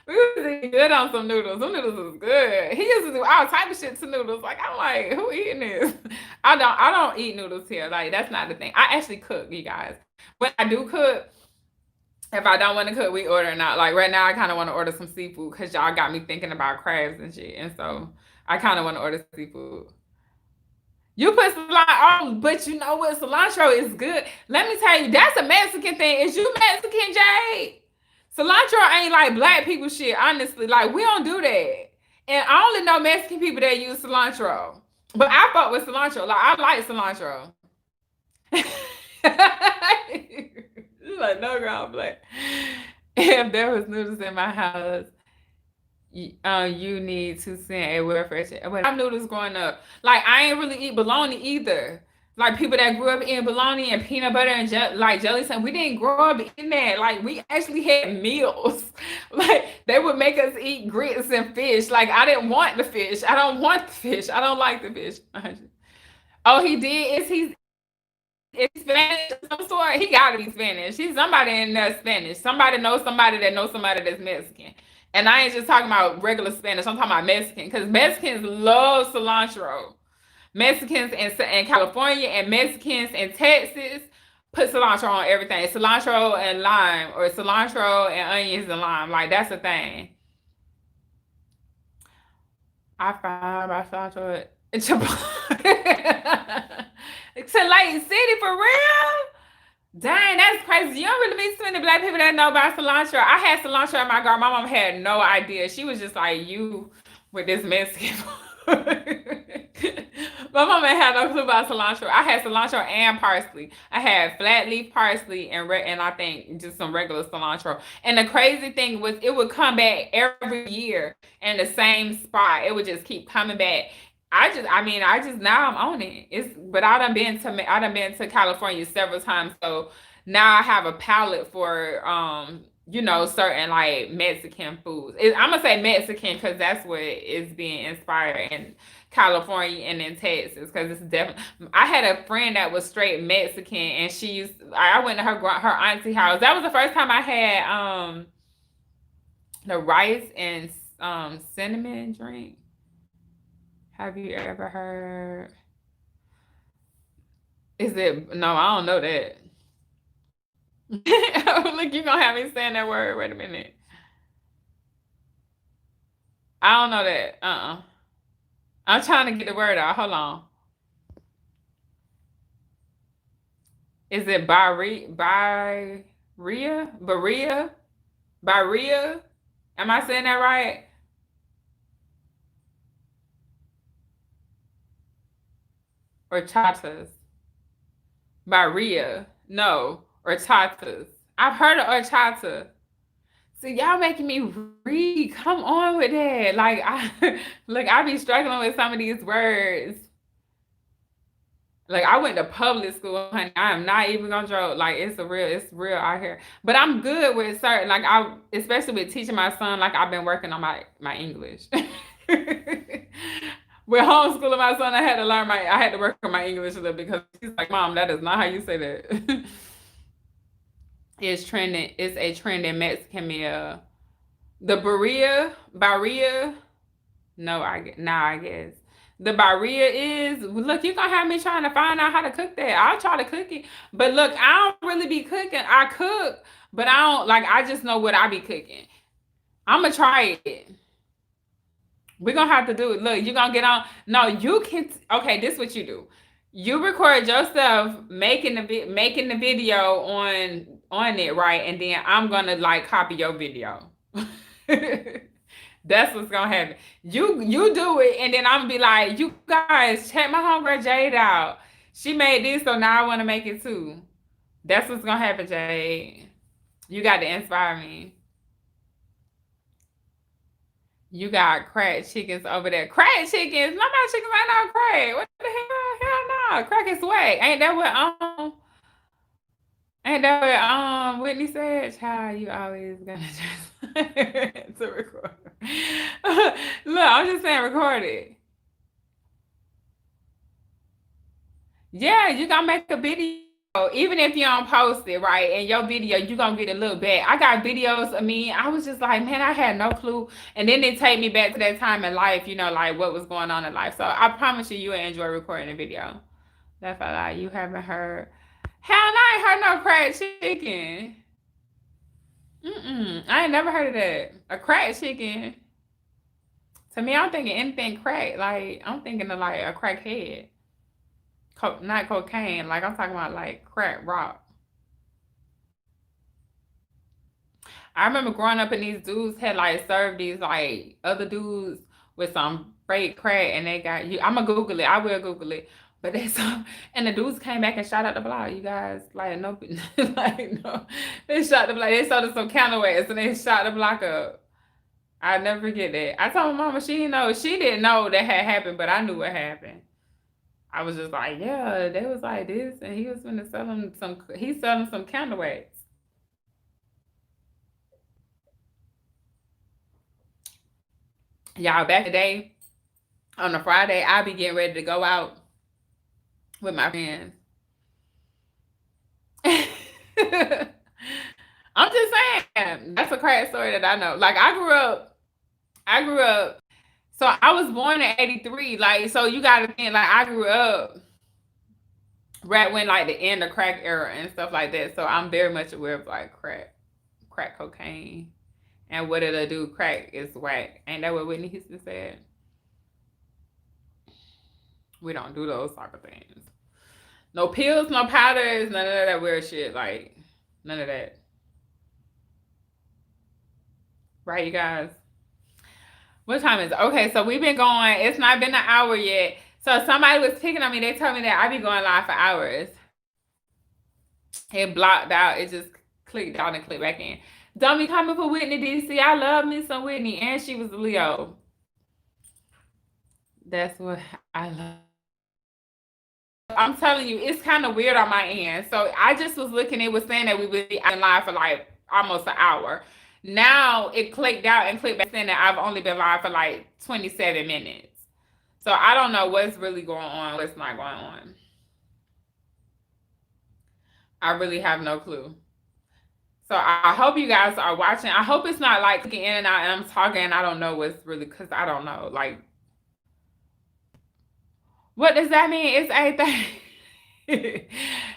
we was eating good on some noodles. Them noodles was good. He used to do all type of shit to noodles. Like I'm like, who eating this? I don't eat noodles here. Like that's not the thing. I actually cook, you guys. When I do cook, if I don't want to cook, we order not. Like right now, I kind of want to order some seafood because y'all got me thinking about crabs and shit. And so I kind of want to order seafood. You put cilantro, oh, but you know what? Cilantro is good. Let me tell you, that's a Mexican thing. Is you Mexican, Jade? Cilantro ain't like black people shit, honestly. Like, we don't do that. And I only know Mexican people that use cilantro. But I fuck with cilantro. Like, I like cilantro. She's like, no, girl, I'm black. If there was noodles in my house, you need to send a welfare check. When I noodles growing up, like I ain't really eat bologna either. Like people that grew up eating bologna and peanut butter and like jelly sandwich, we didn't grow up eating that. Like we actually had meals. Like they would make us eat grits and fish. Like I didn't want the fish. I don't want the fish. I don't like the fish. Oh, he did. Is he Spanish of some sort? He gotta be Spanish. He's somebody in there Spanish. Somebody knows somebody that knows somebody that's Mexican. And I ain't just talking about regular Spanish. I'm talking about Mexican because Mexicans love cilantro. Mexicans in California and Mexicans in Texas put cilantro on everything. Cilantro and lime, or cilantro and onions and lime. Like that's a thing. I found my cilantro in Chipotle. To Lake City for real? Dang, that's crazy. You don't really meet too many black people that know about cilantro. I had cilantro in my garden. My mom had no idea. She was just like, you with this Mexican food. My mom ain't had no clue about cilantro. I had cilantro and parsley. I had flat leaf parsley and I think just some regular cilantro. And the crazy thing was it would come back every year in the same spot. It would just keep coming back. I just now I'm on it. But I done been to California several times, so now I have a palate for certain like Mexican foods. I'm gonna say Mexican because that's what is being inspired in California and in Texas. Because it's definitely. I had a friend that was straight Mexican, and I went to her auntie house. That was the first time I had the rice and cinnamon drink. Have you ever heard? Is it? No, I don't know that. Look, you gonna have me saying that word. Wait a minute. I don't know that. I'm trying to get the word out. Hold on. Is it Baria? Am I saying that right? Or chatas? Baria? No. Or chatas? I've heard of horchata. See, y'all making me read. Come on with that. Like I look, I be struggling with some of these words. Like I went to public school, honey. I am not even gonna joke. Like it's real out here. But I'm good with certain, like especially with teaching my son. Like I've been working on my English. With homeschooling my son, I had to work on my English a little because he's like, Mom, that is not how you say that. It's trending. It's a trending Mexican meal. The barilla. No, I guess the barilla is. Look, you gonna have me trying to find out how to cook that. I'll try to cook it, but look, I don't really be cooking. I cook, but I don't like. I just know what I be cooking. I'm gonna try it. We're gonna have to do it. Look, you're gonna get on. No, you can. Okay, this is what you do. You record yourself making the video on it, right? And then I'm gonna like copy your video. That's what's gonna happen. You do it, and then I'm gonna be like, you guys, check my homegirl Jade out. She made this, so now I want to make it too. That's what's gonna happen, Jade. You got to inspire me. You got cracked chickens over there. Cracked chickens? Not my chickens ain't no crack. What the hell? Hell no. Crack is swag. Ain't that what Whitney said? Child, you always gonna just to record. Look, I'm just saying record it. Yeah, you gonna make a video. Even if you don't post it, right? In your video, you gonna get a little back. I got videos of me. I was just like, man, I had no clue. And then they take me back to that time in life, like what was going on in life. So I promise you, you will enjoy recording a video. That's a lie. You haven't heard. Hell no, I ain't heard no cracked chicken. I ain't never heard of that. A cracked chicken. To me, I'm thinking anything crack. Like I'm thinking of like a crackhead, not cocaine. Like I'm talking about like crack rock. I remember growing up and these dudes had like served these like other dudes with some fake crack and they got you. I'm gonna Google it. I will Google it. But they saw and the dudes came back and shot at the block. You guys like no, like no, they shot the block. They sold us some counterweights and they shot the block up. I never forget that. I told my mama she didn't know that had happened, but I knew what happened. I was just like, yeah, they was like this, and he was gonna sell them some. He's selling some counterweights. Y'all, back today on a Friday, I be getting ready to go out with my friends. I'm just saying that's a crazy story that I know. Like I grew up. So I was born in '83. Like so, you got to think like I grew up right when like the end of crack era and stuff like that. So I'm very much aware of like crack cocaine, and what it'll do. Crack is whack. Ain't that what Whitney Houston said? We don't do those type of things. No pills, no powders, none of that weird shit. Like none of that. Right, you guys? What time is it? Okay, so we've been going. It's not been an hour yet. So somebody was picking on me. They told me that I be going live for hours. It blocked out. It just clicked out and clicked back in. Don't be coming for Whitney DC. I love me some Whitney, and she was a Leo. That's what I love. I'm telling you, it's kind of weird on my end. So I just was looking. It was saying that we would be in live for like almost an hour. Now it clicked out and clicked back saying that I've only been live for like 27 minutes. So I don't know what's really going on, what's not going on. I really have no clue. So I hope you guys are watching. I hope it's not like clicking in and out and I'm talking and I don't know what's really because I don't know. Like, what does that mean? It's 8:30.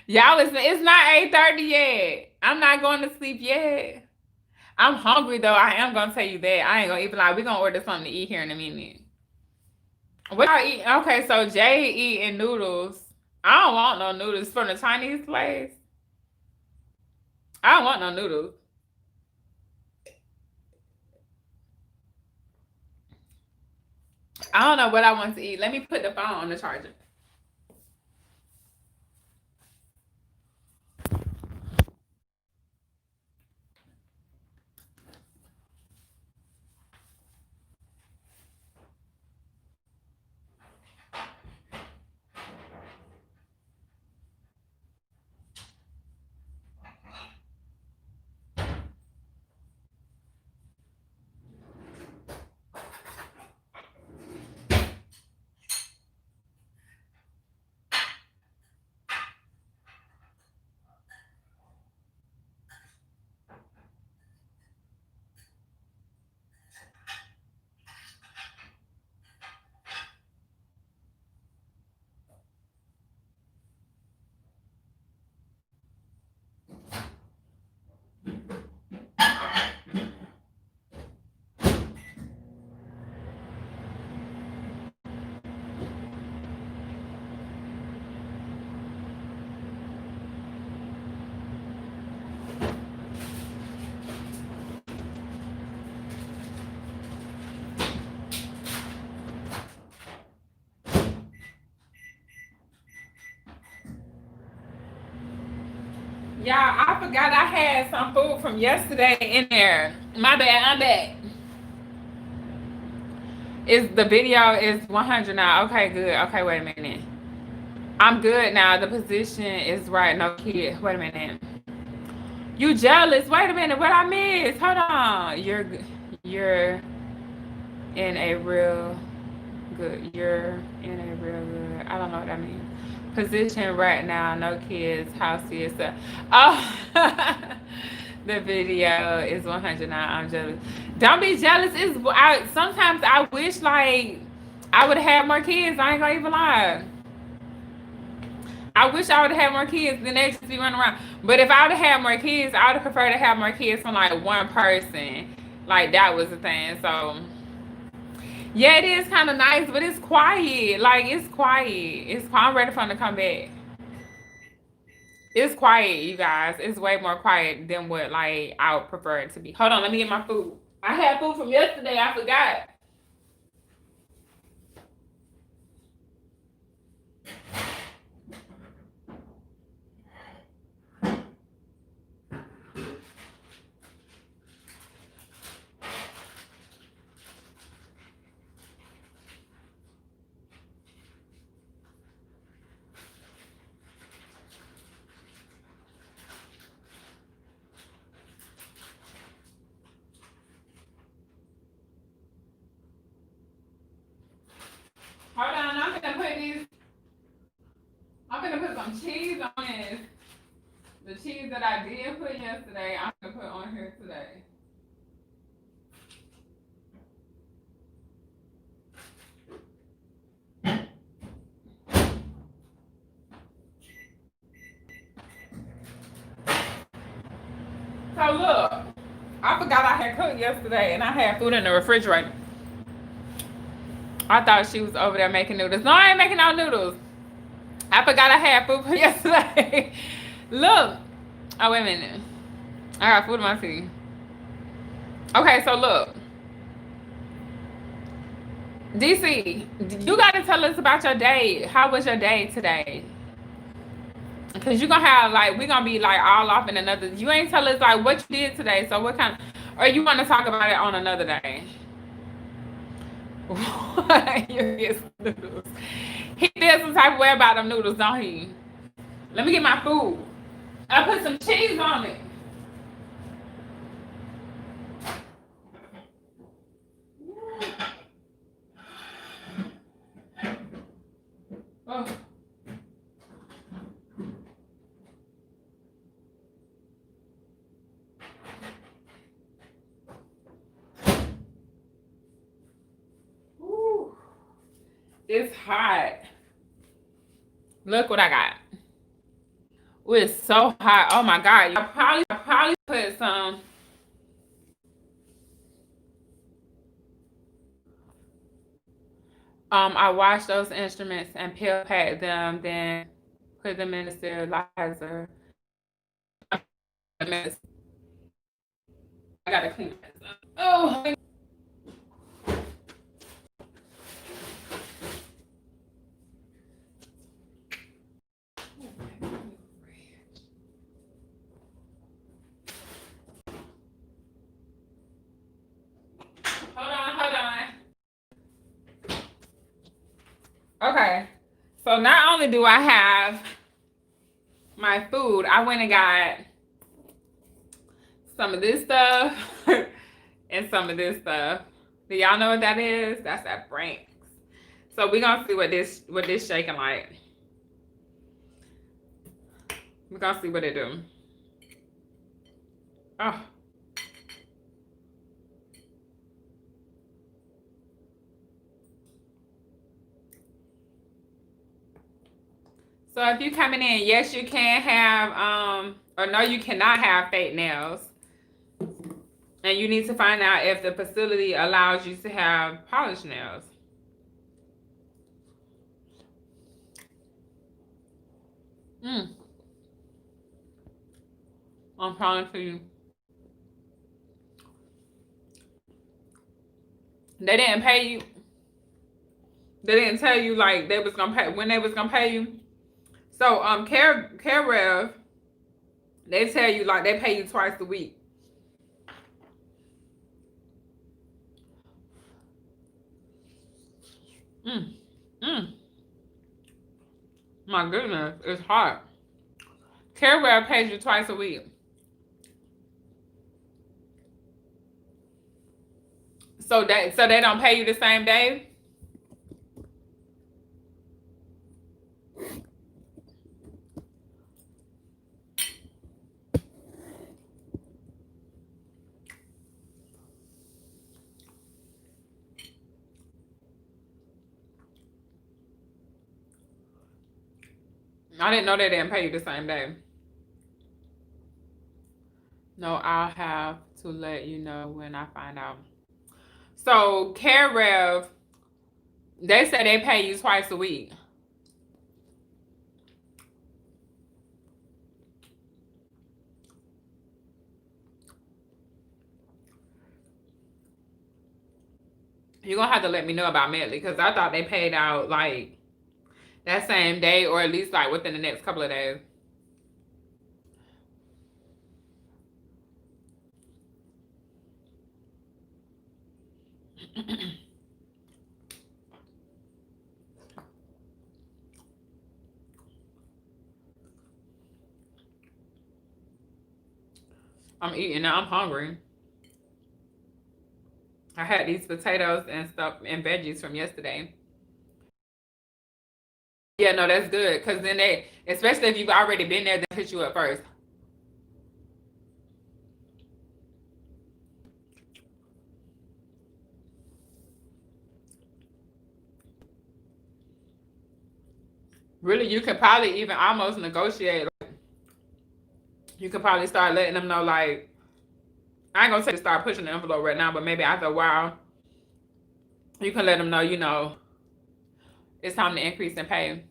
Y'all listen, it's not 8:30 yet. I'm not going to sleep yet. I'm hungry though. I am gonna tell you that. I ain't gonna even lie. We're gonna order something to eat here in a minute. What y'all eat? Okay, so Jay eating noodles. I don't want no noodles from the Chinese place. I don't want no noodles. I don't know what I want to eat. Let me put the phone on the charger. Y'all, I forgot I had some food from yesterday in there. My bad, I'm back. Is the video is 100 now? Okay, good. Okay, wait a minute. I'm good now. The position is right. No kid. Wait a minute. You jealous? Wait a minute. What I missed? Hold on. You're in a real good. You're in a real good. I don't know what that means. Position right now. No kids. House to yourself. Oh, the video is 100 now. I'm jealous. Don't be jealous. Sometimes I wish like I would have had more kids. I ain't gonna even lie. I wish I would have had more kids than they just be running around. But if I would have had more kids, I would have preferred to have more kids from like one person. Like that was the thing. So Yeah, it is kind of nice, but it's quiet. Like it's quiet. It's quiet. I'm ready for him to come back. It's quiet, you guys. It's way more quiet than what like I would prefer it to be. Hold on, let me get my food. I had food from yesterday. I forgot. Hold on, I'm gonna put these. I'm gonna put some cheese on this. The cheese that I did put yesterday, I'm gonna put on here today. So look, I forgot I had cooked yesterday, and I had food in the refrigerator. I thought she was over there making noodles. No, I ain't making no noodles. I forgot I had food for yesterday. Look. Oh, wait a minute. I got food in my tea. Okay, so look. DC, you got to tell us about your day. How was your day today? Because you're going to have, like, we're going to be, like, all off in another. You ain't tell us, like, what you did today. So what kind of, or you want to talk about it on another day? You get some noodles. He did some type of way about them noodles, don't he? Let me get my food. I put some cheese on it. Oh. Ooh. It's hot. Look what I got. Ooh, it's so hot. Oh my god. I probably put some. I washed those instruments and peel packed them, then put them in the sterilizer. I gotta clean this up. Oh, hold on. Okay. So not only do I have my food, I went and got some of this stuff and some of this stuff. Do y'all know what that is? That's that Frank's. So we're gonna see what this shaking like. We're gonna see what it do. Oh. So if you coming in, yes, you can have or no, you cannot have fake nails. And you need to find out if the facility allows you to have polished nails. I'm calling for you. They didn't pay you. They didn't tell you like they was gonna pay when they was gonna pay you. So Care Rev, they tell you like they pay you twice a week. Mm. Mm. My goodness, it's hot. Care Rev pays you twice a week. So they don't pay you the same day? I didn't know they didn't pay you the same day. No, I'll have to let you know when I find out. So Care Rev They say they pay you twice a week. You're gonna have to let me know about Medley, because I thought they paid out like that same day, or at least like within the next couple of days. I'm eating now. I'm hungry. I had these potatoes and stuff and veggies from yesterday. Yeah, no, that's good, because then they, especially if you've already been there, they hit you up first. Really, you could probably even almost negotiate. You could probably start letting them know, like, I ain't gonna say to start pushing the envelope right now, but maybe after a while, you can let them know, it's time to increase in pay.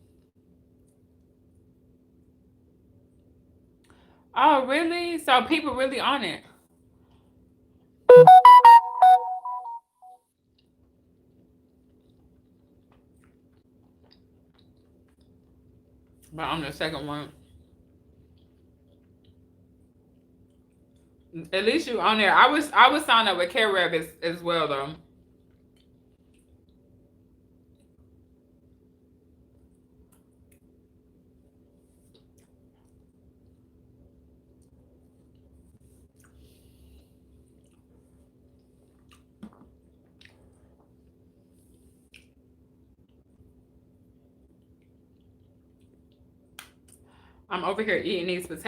Oh, really? So people really on it. But on the second one, at least you on there. I was signed up with CareRev as well though. I'm over here eating these potatoes.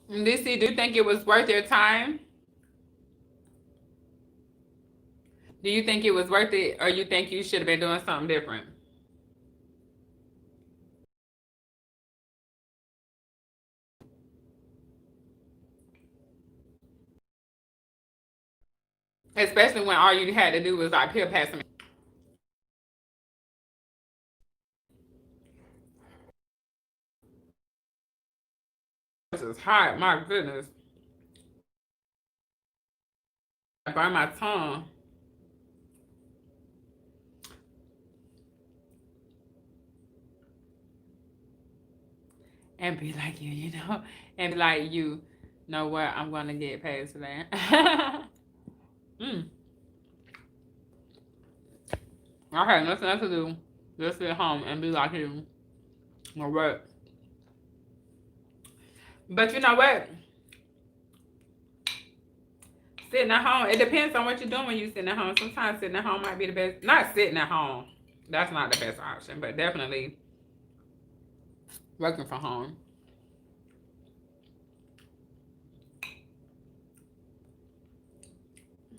DC, do you think it was worth your time? Do you think it was worth it, or you think you should have been doing something different? Especially when all you had to do was like peel past me. This is hot, my goodness. I burn my tongue. And be like you, and be like, you know what, I'm gonna get paid today. mm. I had nothing else to do. Just sit home and be like you. Or what? But you know what? Sitting at home, it depends on what you're doing when you're sitting at home. Sometimes sitting at home might be the best. Not sitting at home. That's not the best option, but definitely working from home.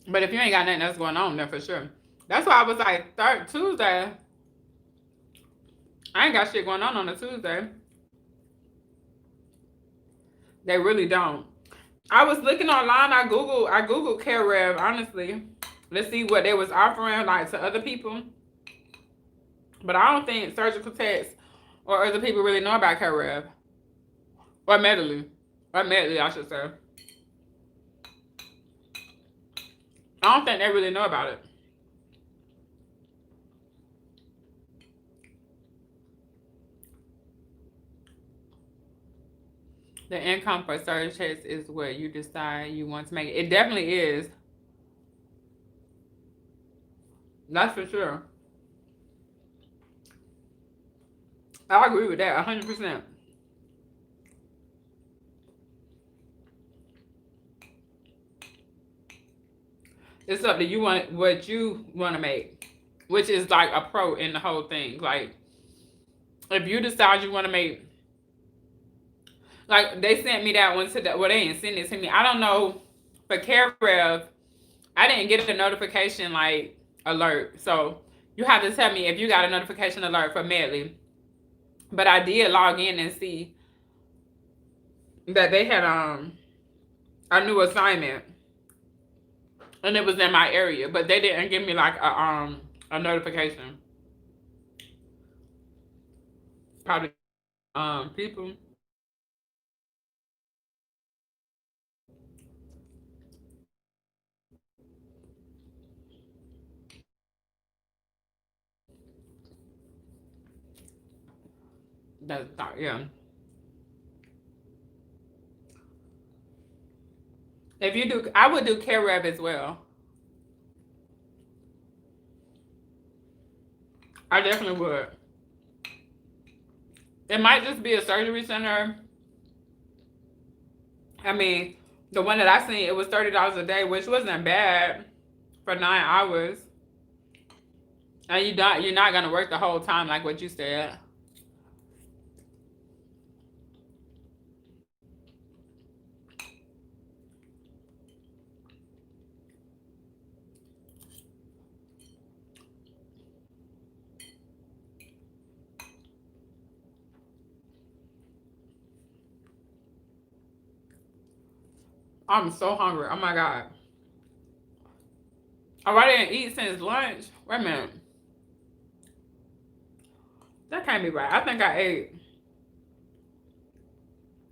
But if you ain't got nothing else going on, then for sure. That's why I was like, Tuesday. I ain't got shit going on a Tuesday. They really don't. I was looking online. I googled CareRev, honestly. Let's see what they was offering like to other people. But I don't think surgical techs or other people really know about CareRev. Or Medley. Or Medley, I should say. I don't think they really know about it. The income for surgery checks is what you decide you want to make. It definitely is. That's for sure. I agree with that 100%. It's up to you want what you want to make, which is like a pro in the whole thing. Like, if you decide you want to make, like they sent me that one to the, well, they didn't send it to me. I don't know, for CareRev, I didn't get a notification like alert. So you have to tell me if you got a notification alert for Medley. But I did log in and see that they had a new assignment, and it was in my area, but they didn't give me like a notification. Probably people. That's not, yeah. If you do, I would do care rep as well. I definitely would. It might just be a surgery center. I mean, the one that I seen, it was $30 a day, which wasn't bad for 9 hours. And you're not gonna work the whole time like what you said. I'm so hungry. Oh my god. Oh, I didn't eat since lunch. Wait a minute. That can't be right. I think I ate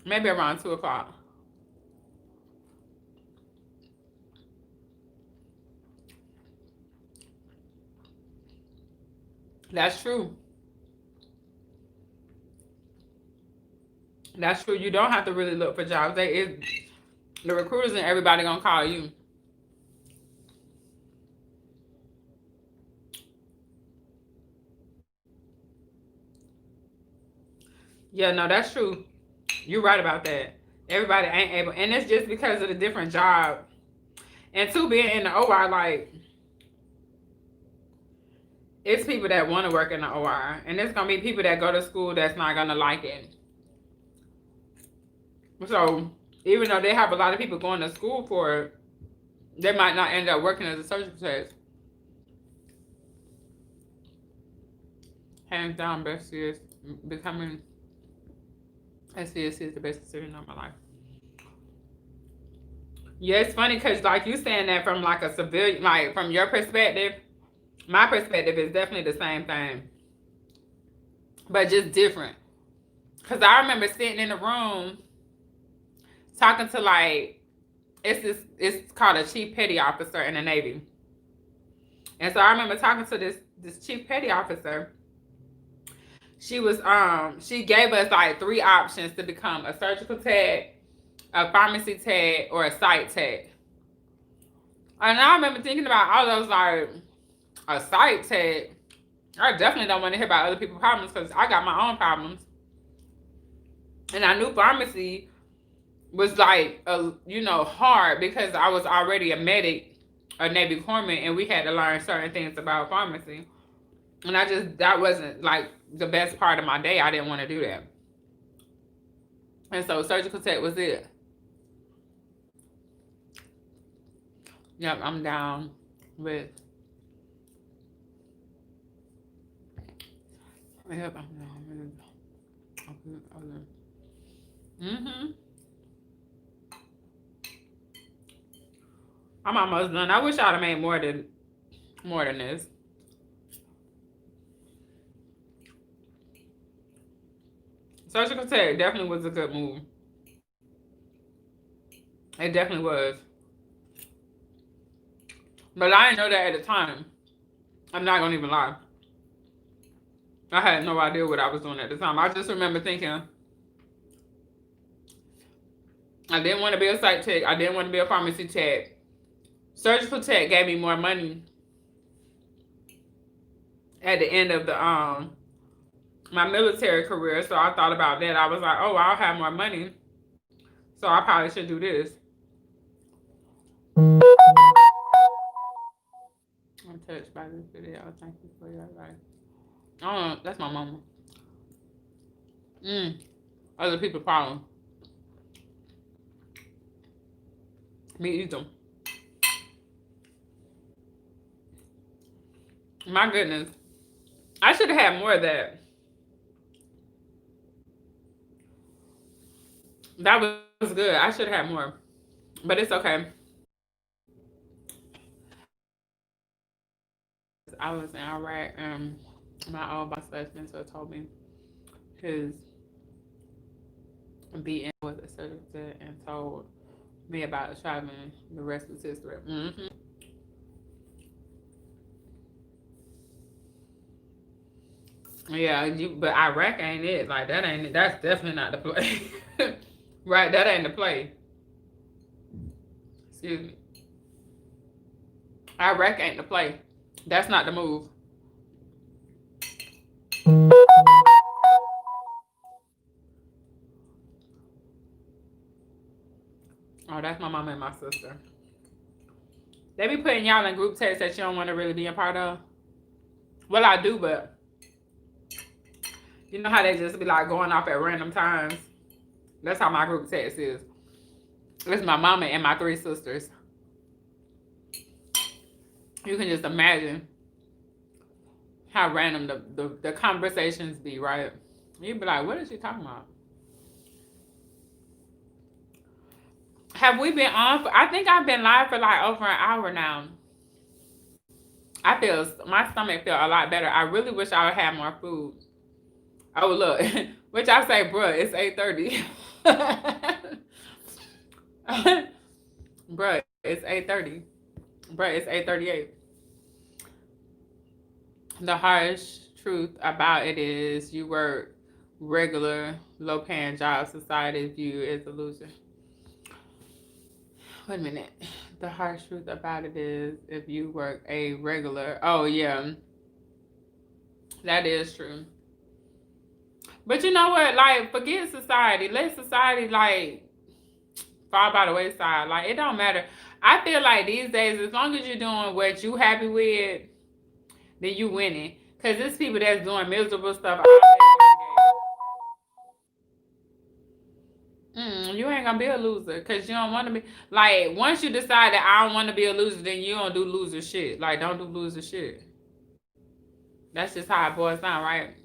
maybe around 2 o'clock. That's true. That's true. You don't have to really look for jobs. The recruiters and everybody gonna call you. Yeah, no, that's true. You're right about that. Everybody ain't able, and it's just because of the different job. And two, being in the OR, like it's people that want to work in the OR, and it's gonna be people that go to school that's not gonna like it. So even though they have a lot of people going to school for it, they might not end up working as a surgical tech. Hands down, best is becoming a CSC is the best decision of my life. Yeah, it's funny because like you saying that from like a civilian, like from your perspective, my perspective is definitely the same thing, but just different. Because I remember sitting in the room talking to like it's called a chief petty officer in the Navy, and so I remember talking to this chief petty officer. She was she gave us like 3 options to become a surgical tech, a pharmacy tech, or a site tech. And I remember thinking about all those, like a site tech. I definitely don't want to hear about other people's problems because I got my own problems. And I knew pharmacy was like hard because I was already a medic, a Navy corpsman, and we had to learn certain things about pharmacy. And that wasn't like the best part of my day. I didn't want to do that. And so surgical tech was it. Yep, I'm down with. Yep, I'm down with. Mm-hmm. I'm almost done. I wish I'd have made more than this. Surgical tech definitely was a good move. It definitely was. But I didn't know that at the time. I'm not gonna even lie. I had no idea what I was doing at the time. I just remember thinking I didn't want to be a site tech. I didn't want to be a pharmacy tech. Surgical tech gave me more money at the end of the my military career. So I thought about that. I was like, oh, I'll have more money. So I probably should do this. I'm touched by this video. Thank you for your advice. Oh, that's my mama. Other people's problem. Me either. My goodness. I should have had more of that. That was was good. I should have had more, but it's okay. I was in Iraq, and my old boss mentor told me his beating was a certificate and told me about traveling. The rest was history. Yeah, but Iraq ain't it. Like that ain't it. That's definitely not the play. Right, that ain't the play. Excuse me. Iraq ain't the play. That's not the move. Oh, that's my mama and my sister. They be putting y'all in group text that you don't want to really be a part of. Well, I do, but you know how they just be like going off at random times. That's how my group text is. It's my mama and my three sisters. You can just imagine how random the conversations be, right? You'd be like, what is she talking about? Have we been on for, I think I've been live for like over an hour now. I feel, my stomach feel a lot better. I really wish I would have more food. Oh, look. Which I say, bruh, it's 8:30. Bruh, it's 8:30. Bruh, it's 8:38. The harsh truth about it is you work regular, low-paying jobs, society view as a loser. Wait a minute. The harsh truth about it is if you work a regular, oh yeah, that is true. But you know what? Like, forget society. Let society like fall by the wayside. Like, it don't matter. I feel like these days, as long as you're doing what you happy with, then you winning. Cause there's people that's doing miserable stuff all day. You ain't gonna be a loser because you don't want to be. Like, once you decide that I don't want to be a loser, then you don't do loser shit. Like, don't do loser shit. That's just how it boils down, right?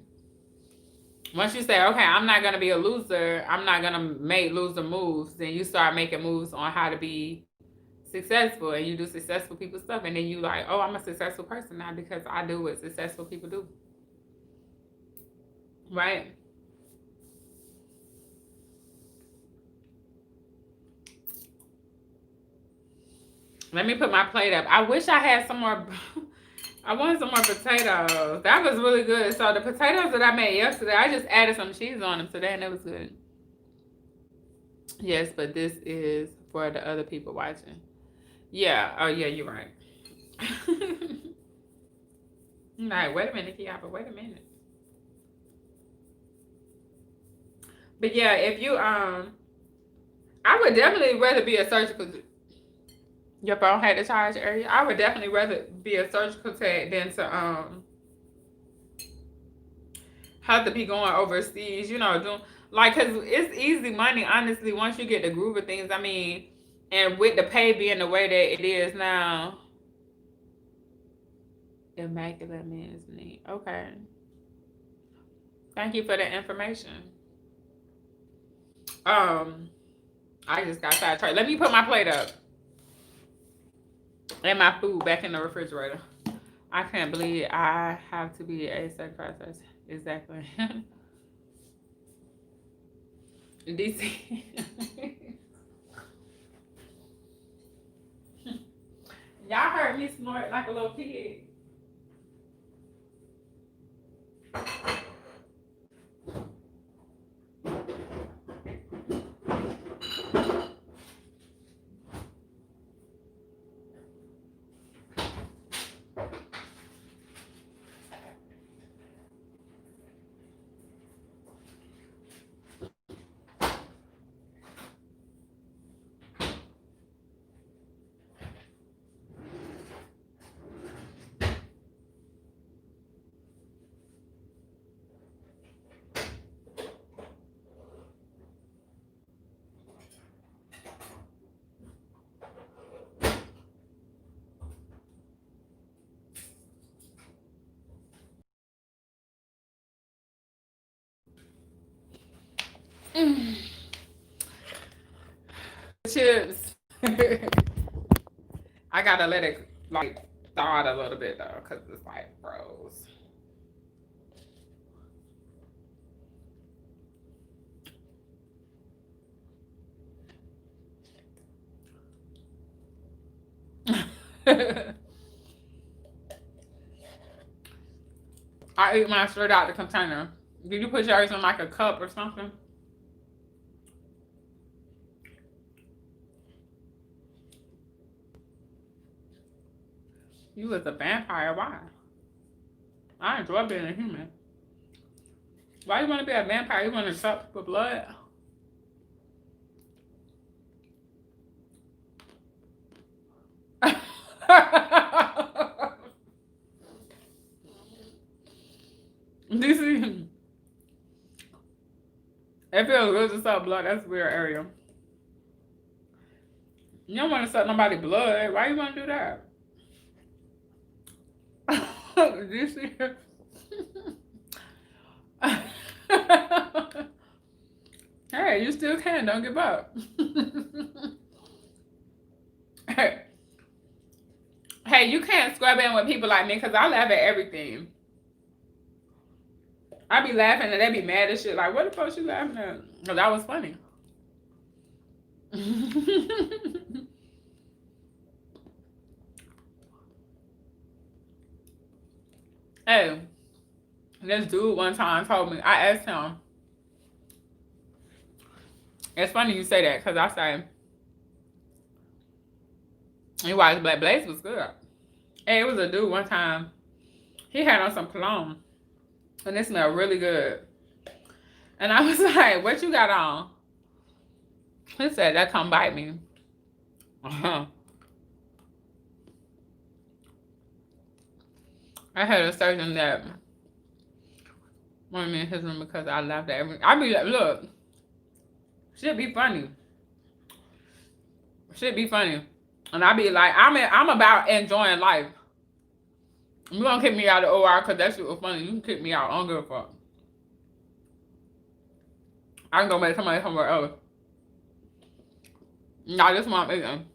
Once you say, okay, I'm not gonna be a loser, I'm not gonna make loser moves, then you start making moves on how to be successful, and you do successful people stuff, and then you like, oh, I'm a successful person now because I do what successful people do, right? Let me put my plate up. I wish I had some more. I wanted some more potatoes. That was really good. So the potatoes that I made yesterday, I just added some cheese on them today, and it was good. Yes, but this is for the other people watching. Yeah. Oh, yeah, you're right. Like, wait a minute, Kiara, wait a minute. But yeah, if you I would definitely rather be a surgical. Your phone had to charge area. I would definitely rather be a surgical tech than to have to be going overseas. You know, doing like because it's easy money. Honestly, once you get the groove of things, I mean, and with the pay being the way that it is now, immaculate men's need. Okay, thank you for the information. I just got sidetracked. Let me put my plate up and my food back in the refrigerator. I can't believe I have to be a certified person. Exactly. DC. Y'all heard me snort like a little pig. chips. I gotta let it like thaw out a little bit though, cause it's like froze. I eat mine straight out the container. Did you put yours in like a cup or something? You was a vampire. Why? I enjoy being a human. Why you want to be a vampire? You want to suck for blood? DC. It feels good to suck blood. That's a weird area. You don't want to suck nobody's blood. Why you want to do that? DC. Hey, you still can. Don't give up. Hey, you can't scrub in with people like me because I laugh at everything. I be laughing and they be mad as shit. Like, what the fuck you laughing at? Because that was funny. Hey, this dude one time told me, I asked him, it's funny you say that because I say, you watch Black Blaze was good. Hey, it was a dude one time, he had on some cologne and it smelled really good. And I was like, what you got on? He said, that come bite me. I had a surgeon that wanted me in his room because I laughed at everything. I be like, look, shit be funny. Shit be funny. And I be like, I'm about enjoying life. You gonna kick me out of the OR because that shit was funny. You can kick me out. I don't give a fuck. I can go make somebody somewhere else. Nah, this one I'm eating.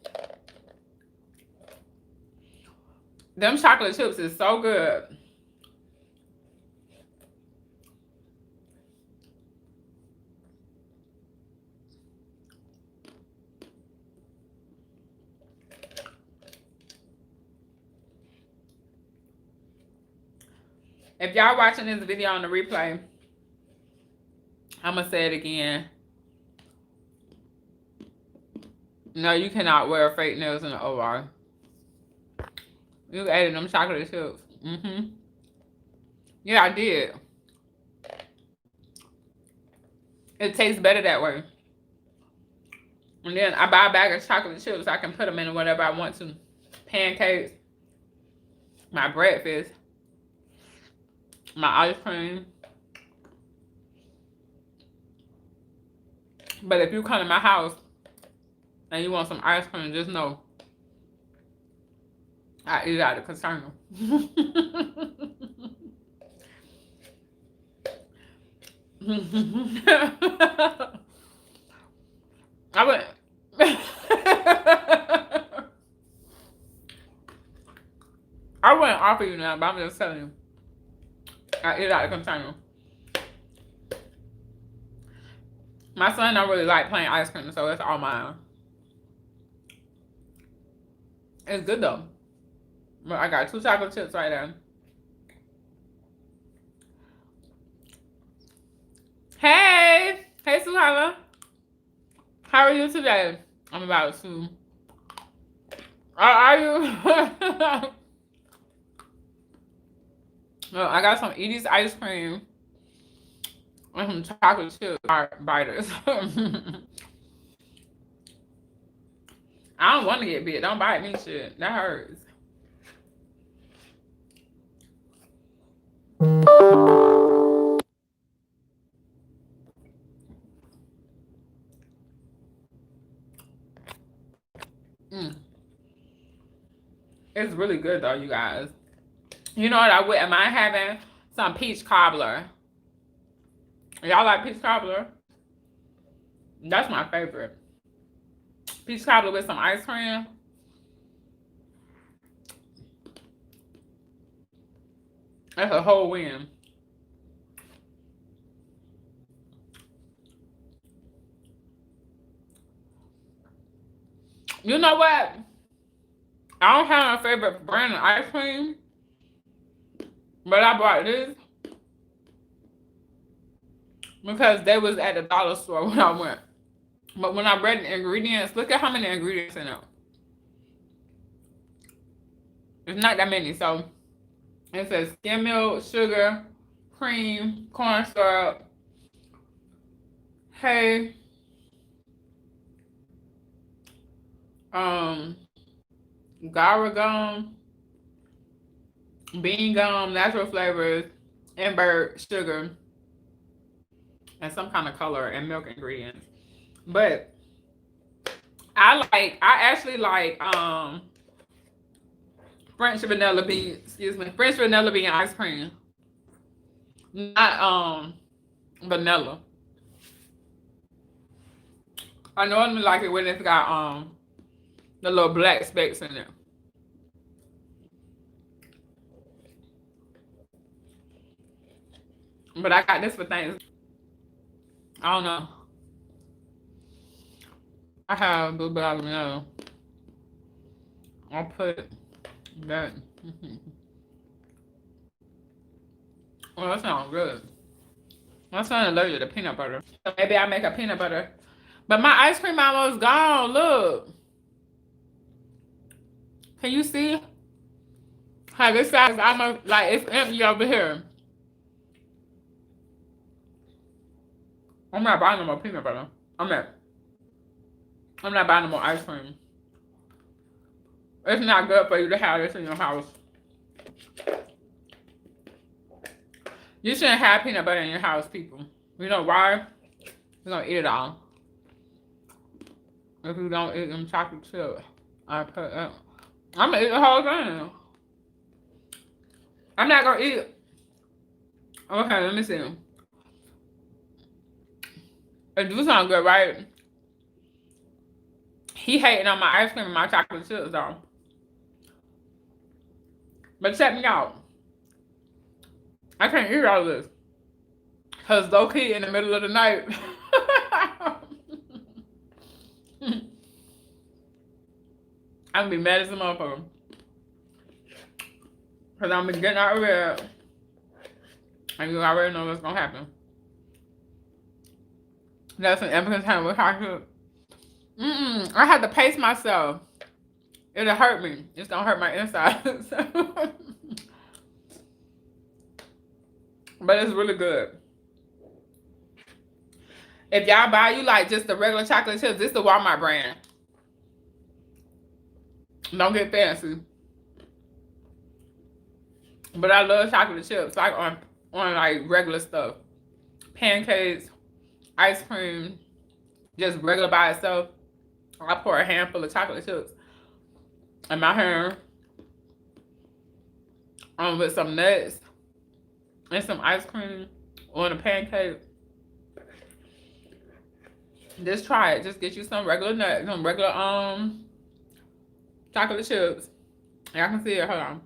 Them chocolate chips is so good. If y'all watching this video on the replay, I'm gonna say it again. No, you cannot wear fake nails in the OR. You ate them chocolate chips. Yeah, I did. It tastes better that way. And then I buy a bag of chocolate chips. I can put them in whatever I want to. Pancakes. My breakfast. My ice cream. But if you come to my house and you want some ice cream, just know I eat out of the container. I went. I wouldn't offer you now, but I'm just telling you. I eat out of the container. My son don't really like plain ice cream, so it's all mine. It's good though. But I got 2 chocolate chips right there. Hey! Hey, Suhala. How are you today? I'm about to. Are you? Well, I got some Edie's ice cream and some chocolate chip biters. I don't want to get bit. Don't bite me, shit. That hurts. It's really good though, you guys. You know what I wouldn't mind having? Some peach cobbler. Y'all like peach cobbler? That's my favorite. peach cobbler with some ice cream. That's a whole win. You know what? I don't have a favorite brand of ice cream, but I bought this because they was at the dollar store when I went. But when I read the ingredients, look at how many ingredients in it. It's not that many. So it says skim milk, sugar, cream, corn syrup, hay, gara gum, bean gum, natural flavors, invert sugar, and some kind of color and milk ingredients. But I actually like French vanilla bean ice cream. Not vanilla. I normally like it when it's got the little black specks in it. But I got this for things. I don't know. I have a little bit of vanilla. I'll put that. Well, that sounds good. My son allergic to peanut butter. So maybe I make a peanut butter. But my ice cream almost gone. Look. Can you see how this side is almost like it's empty over here? I'm not buying no more peanut butter. I'm not buying no more ice cream. It's not good for you to have this in your house. You shouldn't have peanut butter in your house, people. You know why? You're gonna eat it all. If you don't eat them chocolate chips, I'm gonna eat the whole thing. I'm not gonna eat. Okay, let me see. It do sound good, right? He hating on my ice cream and my chocolate chips, though. But check me out. I can't eat all of this. Because low key in the middle of the night. I'm gonna be mad as a motherfucker. Because I'm been getting out of bed. And you already know what's gonna happen. That's an epic time with chocolate. I had to pace myself. It'll hurt me. It's gonna hurt my insides. But it's really good. If y'all buy you like just the regular chocolate chips, this is the Walmart brand. Don't get fancy. But I love chocolate chips, like on like regular stuff. Pancakes, ice cream, just regular by itself. I pour a handful of chocolate chips in my hand with some nuts and some ice cream on a pancake. Just try it. Just get you some regular nuts, some regular chocolate chips. Y'all can see it. Hold on.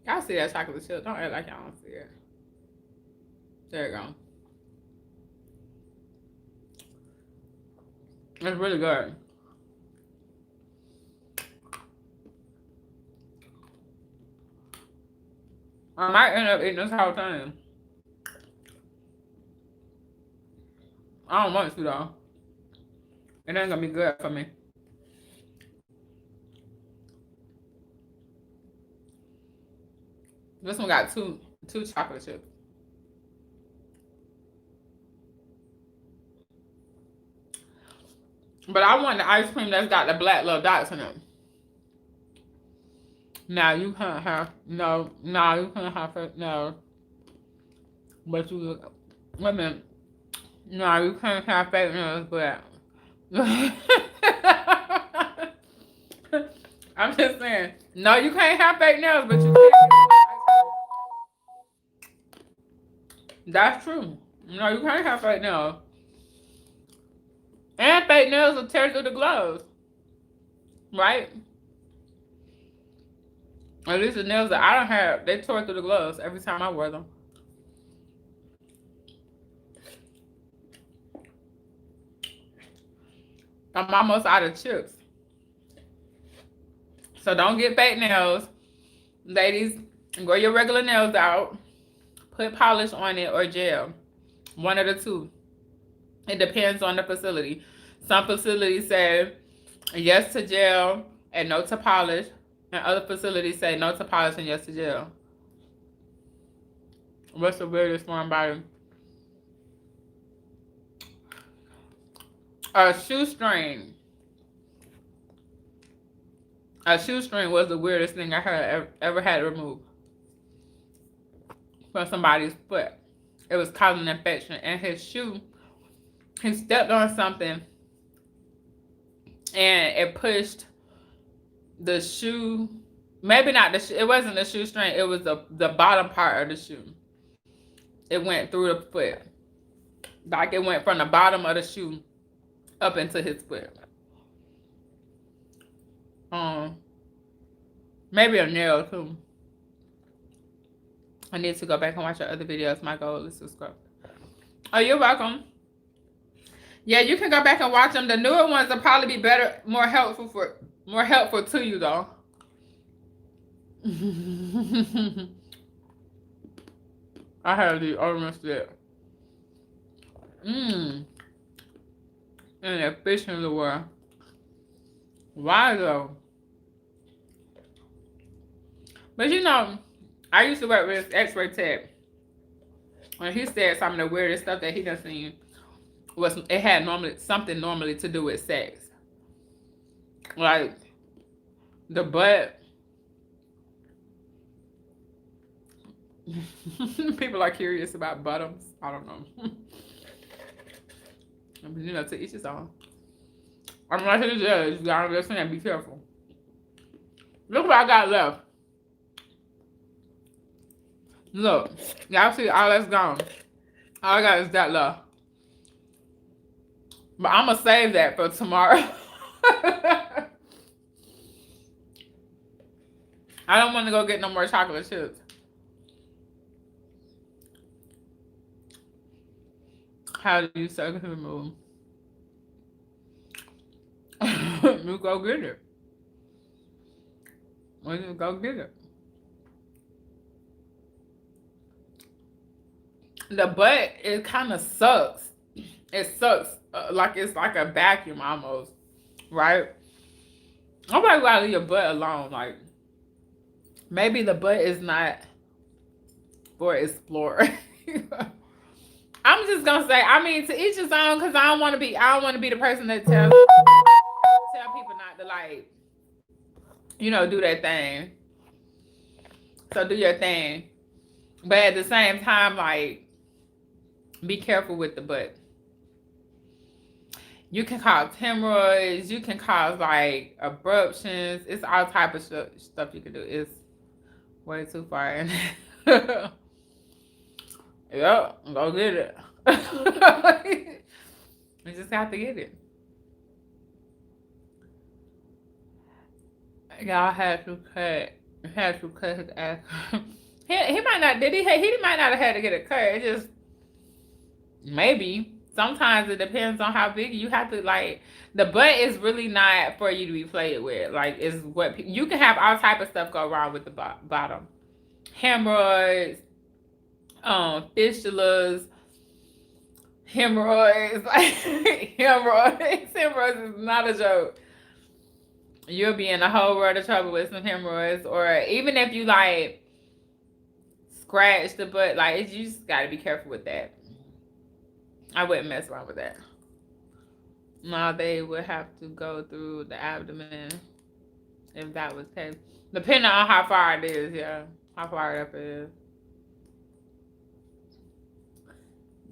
Y'all see that chocolate chip? Don't act like y'all don't see it. There you go. It's really good. I might end up eating this whole thing. I don't want to though. It ain't gonna be good for me. This one got two chocolate chips. But I want the ice cream that's got the black little dots in it. Now you can't have no. You can't have it. No. But you wait a minute. No, you can't have fake nails, but I'm just saying. No, you can't have fake nails, but you can. That's true. No, you can't have fake nails. And fake nails will tear through the gloves, right? At least the nails that I don't have, they tore through the gloves every time I wear them. I'm almost out of chips. So don't get fake nails. Ladies, grow your regular nails out. Put polish on it or gel. One of the two. It depends on the facility. Some facilities say yes to gel and no to polish. And other facilities say no to polish and yes to gel. What's the weirdest one about it? A shoestring. A shoestring was the weirdest thing I heard ever had removed from somebody's foot. It was causing an infection. And his shoe, he stepped on something and it pushed the shoe. Maybe not the shoe. It wasn't the shoestring. It was the bottom part of the shoe. It went through the foot. Like it went from the bottom of the shoe up into his foot. Maybe a nail too. I need to go back and watch your other videos. My goal is to subscribe. Oh, you're welcome. Yeah, you can go back and watch them. The newer ones will probably be better, more helpful to you though. I had the almost there. And the fish in the world. Why though? But you know, I used to work with X-ray tech. When he said some of the weirdest stuff that he done seen was it had something normally to do with sex. Like the butt. People are curious about bottoms. I don't know. You know, to each his own. I'm not here to judge. You gotta listen, be careful. Look what I got left. Look, y'all see all that's gone. All I got is that left. But I'm gonna save that for tomorrow. I don't want to go get no more chocolate chips. How do you suck and remove? You go get it. When you go get it. The butt, it kind of sucks. It sucks. Like it's like a vacuum almost. Right? Nobody gotta leave your butt alone. Like, maybe the butt is not for exploring. I'm just gonna say, I mean, to each his own, because I don't want to be the person that tell people not to, like, you know, do that thing. So do your thing. But at the same time, like, be careful with the butt. You can cause hemorrhoids. You can cause, like, abruptions. It's all type of stuff you can do. It's way too far in. Yep, go get it. You just have to get it. Y'all had to cut his ass. He might not. He might not have had to get a cut. It just maybe. Sometimes it depends on how big you have to, like, the butt is really not for you to be played with. Like, it's what you can have all type of stuff go wrong with the bottom. Hemorrhoids, fistulas, hemorrhoids, like hemorrhoids is not a joke. You'll be in a whole world of trouble with some hemorrhoids, or even if you, like, scratch the butt, like, you just gotta be careful with that. I wouldn't mess around with that. No, they would have to go through the abdomen if that was the case. Depending on how far it is, yeah. How far up it is.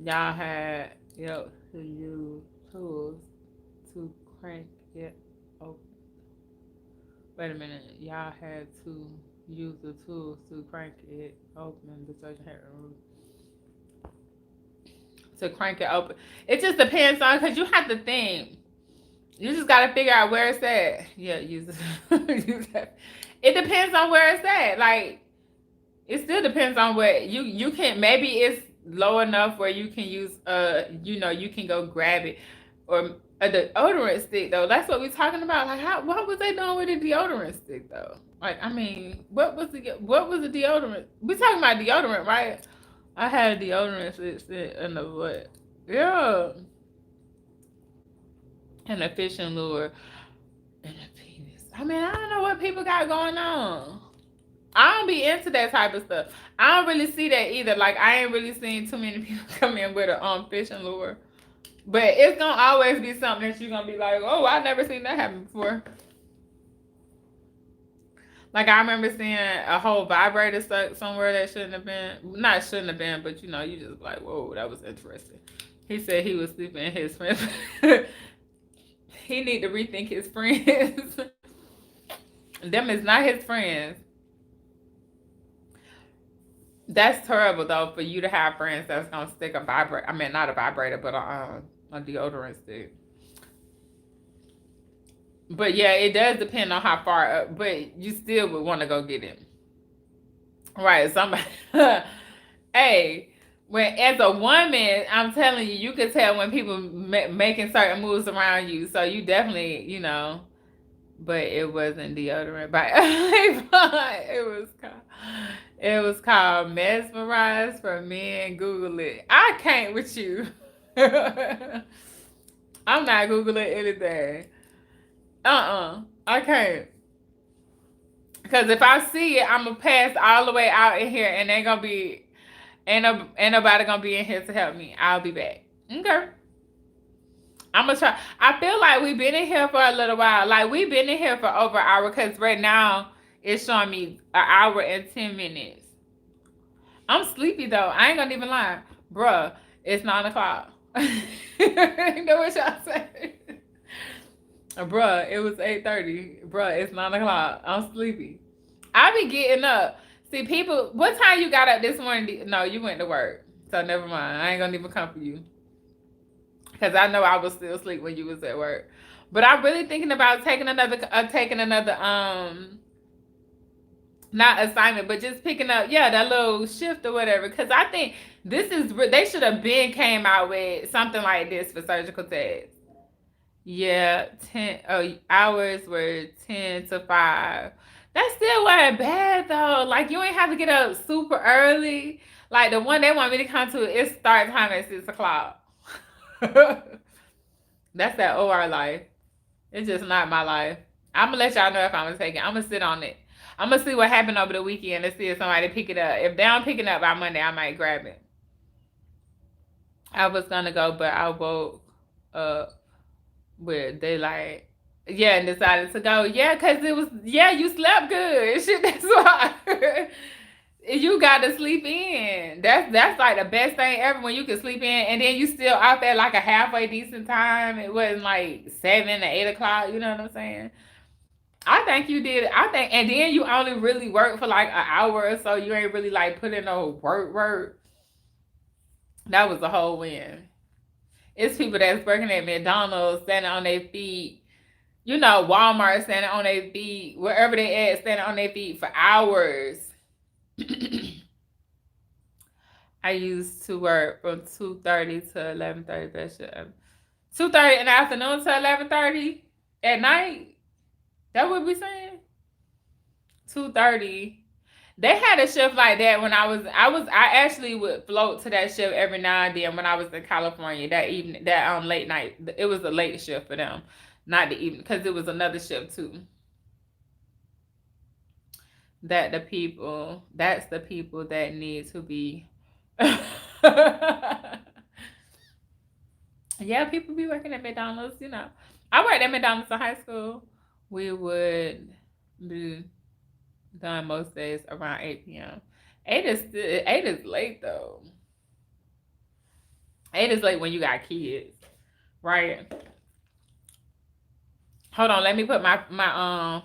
Y'all had to use tools to crank it open. Wait a minute. Y'all had to use the tools to crank it open. The surgeon had removed. To crank it open. It just depends on, because you have to think. You just gotta figure out where it's at. Yeah, use it. Use that. It depends on where it's at. Like it still depends on what you can. Maybe it's low enough where you can use you can go grab it, or a deodorant stick though. That's what we're talking about. Like what was they doing with a deodorant stick though? Like I mean, what was the deodorant? We talking about deodorant, right? I had a deodorant stick in the what? Yeah, and a fishing lure and a penis. I mean, I don't know what people got going on. I don't be into that type of stuff. I don't really see that either. Like I ain't really seen too many people come in with a fishing lure. But it's gonna always be something that you're gonna be like, oh, I never seen that happen before. Like I remember seeing a whole vibrator stuck somewhere that shouldn't have been, but you just like, whoa, that was interesting. He said he was sleeping in his friends. He need to rethink his friends. Them is not his friends. That's terrible though for you to have friends that's gonna stick a vibrator. I mean, not a vibrator, but a deodorant stick. But yeah, it does depend on how far up. But you still would want to go get it, right? Somebody, hey, when as a woman, I'm telling you, you could tell when people making certain moves around you. So you definitely. But it wasn't deodorant by it was called Mesmerized for Men. Google it. I can't with you. I'm not Googling anything. I can't. Because if I see it, I'm gonna pass all the way out in here and ain't nobody gonna be in here to help me. I'll be back. Okay. I'm gonna try. I feel like we've been in here for a little while. Like we've been in here for over an hour because right now it's showing me an hour and 10 minutes. I'm sleepy though. I ain't gonna even lie. Bruh, it's 9 o'clock. You know what y'all say? Bruh, it was 8:30. Bruh, it's 9 o'clock. I'm sleepy. I be getting up. See, people, what time you got up this morning? No, you went to work. So never mind. I ain't gonna even come for you. Because I know I was still asleep when you was at work. But I'm really thinking about taking another not assignment, but just picking up, that little shift or whatever. Because I think they should have been came out with something like this for surgical techs. Yeah, 10 hours were 10 to 5. That still wasn't bad though. Like you ain't have to get up super early. Like the one they want me to come to, it start time at 6 o'clock. That's that OR life. It's just not my life. I'm gonna let y'all know if I'm gonna take it. I'm gonna sit on it. I'm gonna see what happened over the weekend and see if somebody pick it up. If they don't pick it up by Monday, I might grab it. I was gonna go, but I woke up with daylight. Yeah, and decided to go. Yeah, because you slept good. Shit, that's why. You got to sleep in. That's like the best thing ever when you can sleep in, and then you still out there like a halfway decent time. It wasn't like 7 to 8 o'clock. You know what I'm saying? I think you did. And then you only really work for like an hour or so. You ain't really like put in no work. That was a whole win. It's people that's working at McDonald's standing on their feet. Walmart standing on their feet. Wherever they at, standing on their feet for hours. I used to work from 2:30 to 11:30. That shit. 2:30 in the afternoon to 11:30 at night. That what we saying? 2:30. They had a shift like that when I actually would float to that shift every now and then when I was in California that evening, that late night. It was a late shift for them, not the evening, because it was another shift too. That's the people that need to be. Yeah, people be working at McDonald's. I worked at McDonald's in high school. We would be done most days around 8 p.m. 8 is late though. 8 is late when you got kids, right? Hold on, let me put my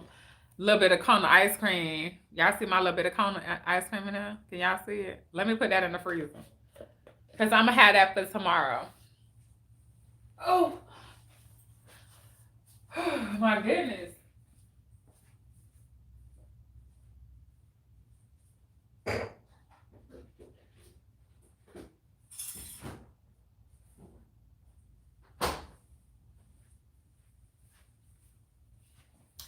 little bit of Kona ice cream. Y'all see my little bit of Kona ice cream in there? Can y'all see it? Let me put that in the freezer. Because I'm going to have that for tomorrow. Oh. My goodness.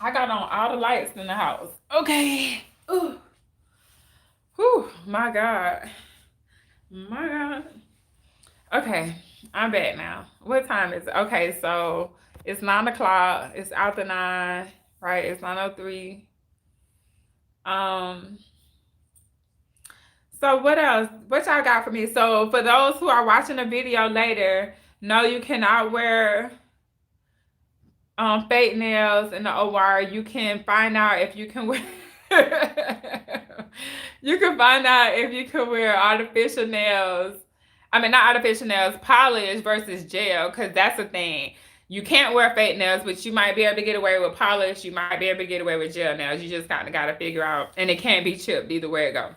I got on all the lights in the house. Okay. Ooh. Whew. My God. My God. Okay. I'm back now. What time is it? Okay, so it's 9 o'clock. It's after 9, right? It's 9:03. Um, so what else? What y'all got for me? So for those who are watching the video later, no, you cannot wear fake nails in the OR. You can find out if you can wear you can find out if you can wear artificial nails. I mean, not artificial nails, polish versus gel, because that's the thing. You can't wear fake nails, but you might be able to get away with polish. You might be able to get away with gel nails. You just kind of got to figure out, and it can't be chipped either way it go.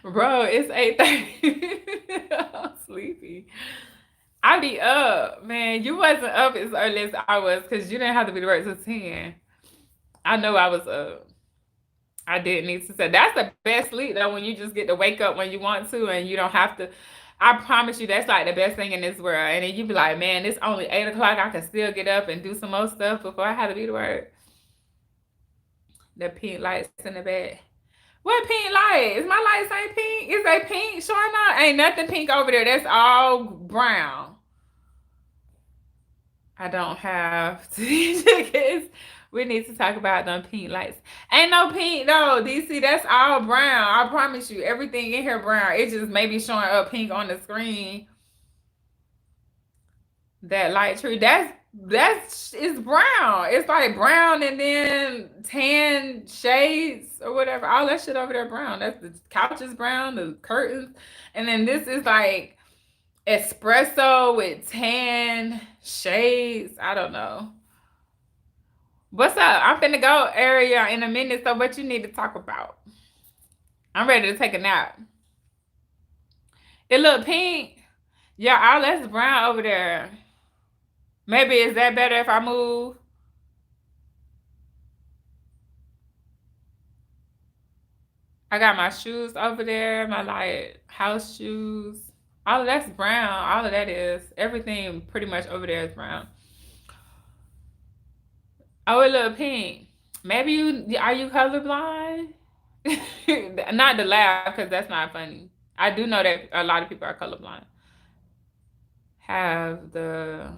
Bro, it's 8:30. I'm sleepy. I be up, man. You wasn't up as early as I was because you didn't have to be to work till 10. I know I was up. I didn't need to say that's the best sleep though, when you just get to wake up when you want to and you don't have to. I promise you that's like the best thing in this world. And then you be like, man, it's only 8 o'clock. I can still get up and do some more stuff before I have to be to work. The pink lights in the back. What pink lights? My lights ain't pink. Is they pink? Sure not. Ain't nothing pink over there. That's all brown. I don't have to. We need to talk about them pink lights. Ain't no pink though, DC. That's all brown. I promise you, everything in here brown. It just may be showing up pink on the screen. That light tree. It's brown. It's like brown and then tan shades or whatever. All that shit over there brown. That's the couch is brown, the curtains, and then this is like espresso with tan shades. I don't know. What's up? I'm finna go area in a minute. So what you need to talk about? I'm ready to take a nap. It look pink. Yeah, all that's brown over there. Maybe is that better if I move? I got my shoes over there, my like house shoes. All of that's brown. All of that is everything pretty much over there is brown. Oh, it look pink. Maybe you are you colorblind? Not to laugh because that's not funny. I do know that a lot of people are colorblind. Have the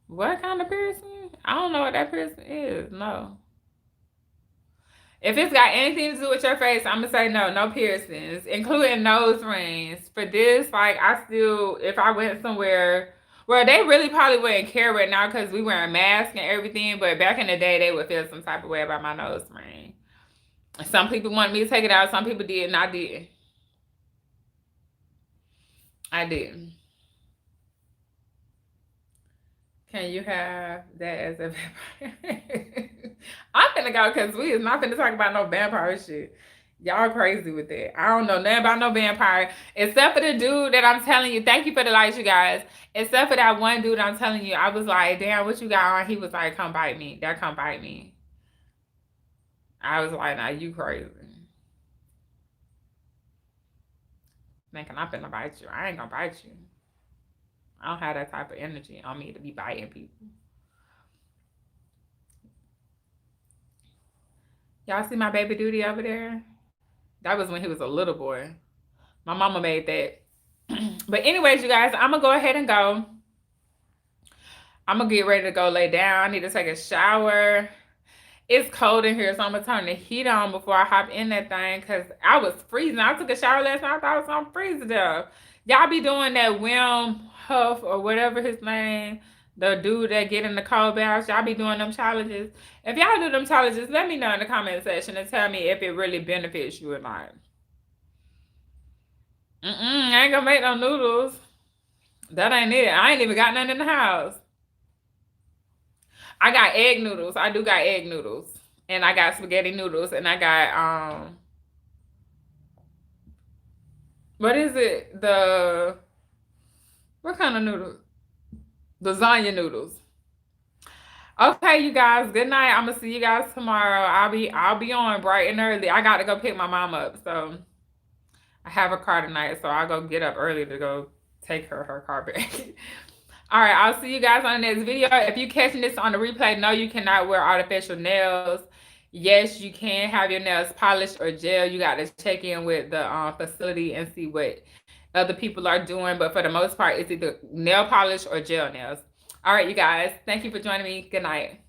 what kind of piercing? I don't know what that piercing is. No. If it's got anything to do with your face, I'm gonna say no, no piercings, including nose rings. For this, like I still, if I went somewhere, well, they really probably wouldn't care right now because we wear a mask and everything. But back in the day, they would feel some type of way about my nose ring. Some people wanted me to take it out. Some people did, and I did. I did. Can you have that as a vampire? I'm finna go because we is not finna talk about no vampire shit. Y'all crazy with that. I don't know nothing about no vampire. Except for the dude that I'm telling you. Thank you for the likes, you guys. Except for that one dude I'm telling you. I was like, damn, what you got on? He was like, come bite me. That come bite me. I was like, nah, you crazy. Thinking I'm finna bite you. I ain't gonna bite you. I don't have that type of energy on me to be biting people. Y'all see my baby duty over there? That was when he was a little boy. My mama made that. But anyways, you guys, I'm gonna go ahead and go. I'm gonna get ready to go lay down. I need to take a shower. It's cold in here, so I'm gonna turn the heat on before I hop in that thing because I was freezing. I took a shower last night. I thought I was gonna freeze to death. Y'all be doing that Wim Huff or whatever his name, the dude that get in the cold baths. Y'all be doing them challenges. If y'all do them challenges, let me know in the comment section and tell me if it really benefits you or not. I ain't gonna make no noodles. That ain't it. I ain't even got nothing in the house. I got egg noodles. I do got egg noodles. And I got spaghetti noodles. And I got what is it? What kind of noodles? lasagna noodles. Okay, you guys. Good night. I'm gonna see you guys tomorrow. I'll be on bright and early. I got to go pick my mom up, so I have a car tonight. So I'll go get up early to go take her car back. All right, I'll see you guys on the next video. If you're catching this on the replay, no, you cannot wear artificial nails. Yes, you can have your nails polished or gel. You got to check in with the facility and see what other people are doing. But for the most part, it's either nail polish or gel nails. All right, you guys. Thank you for joining me. Good night.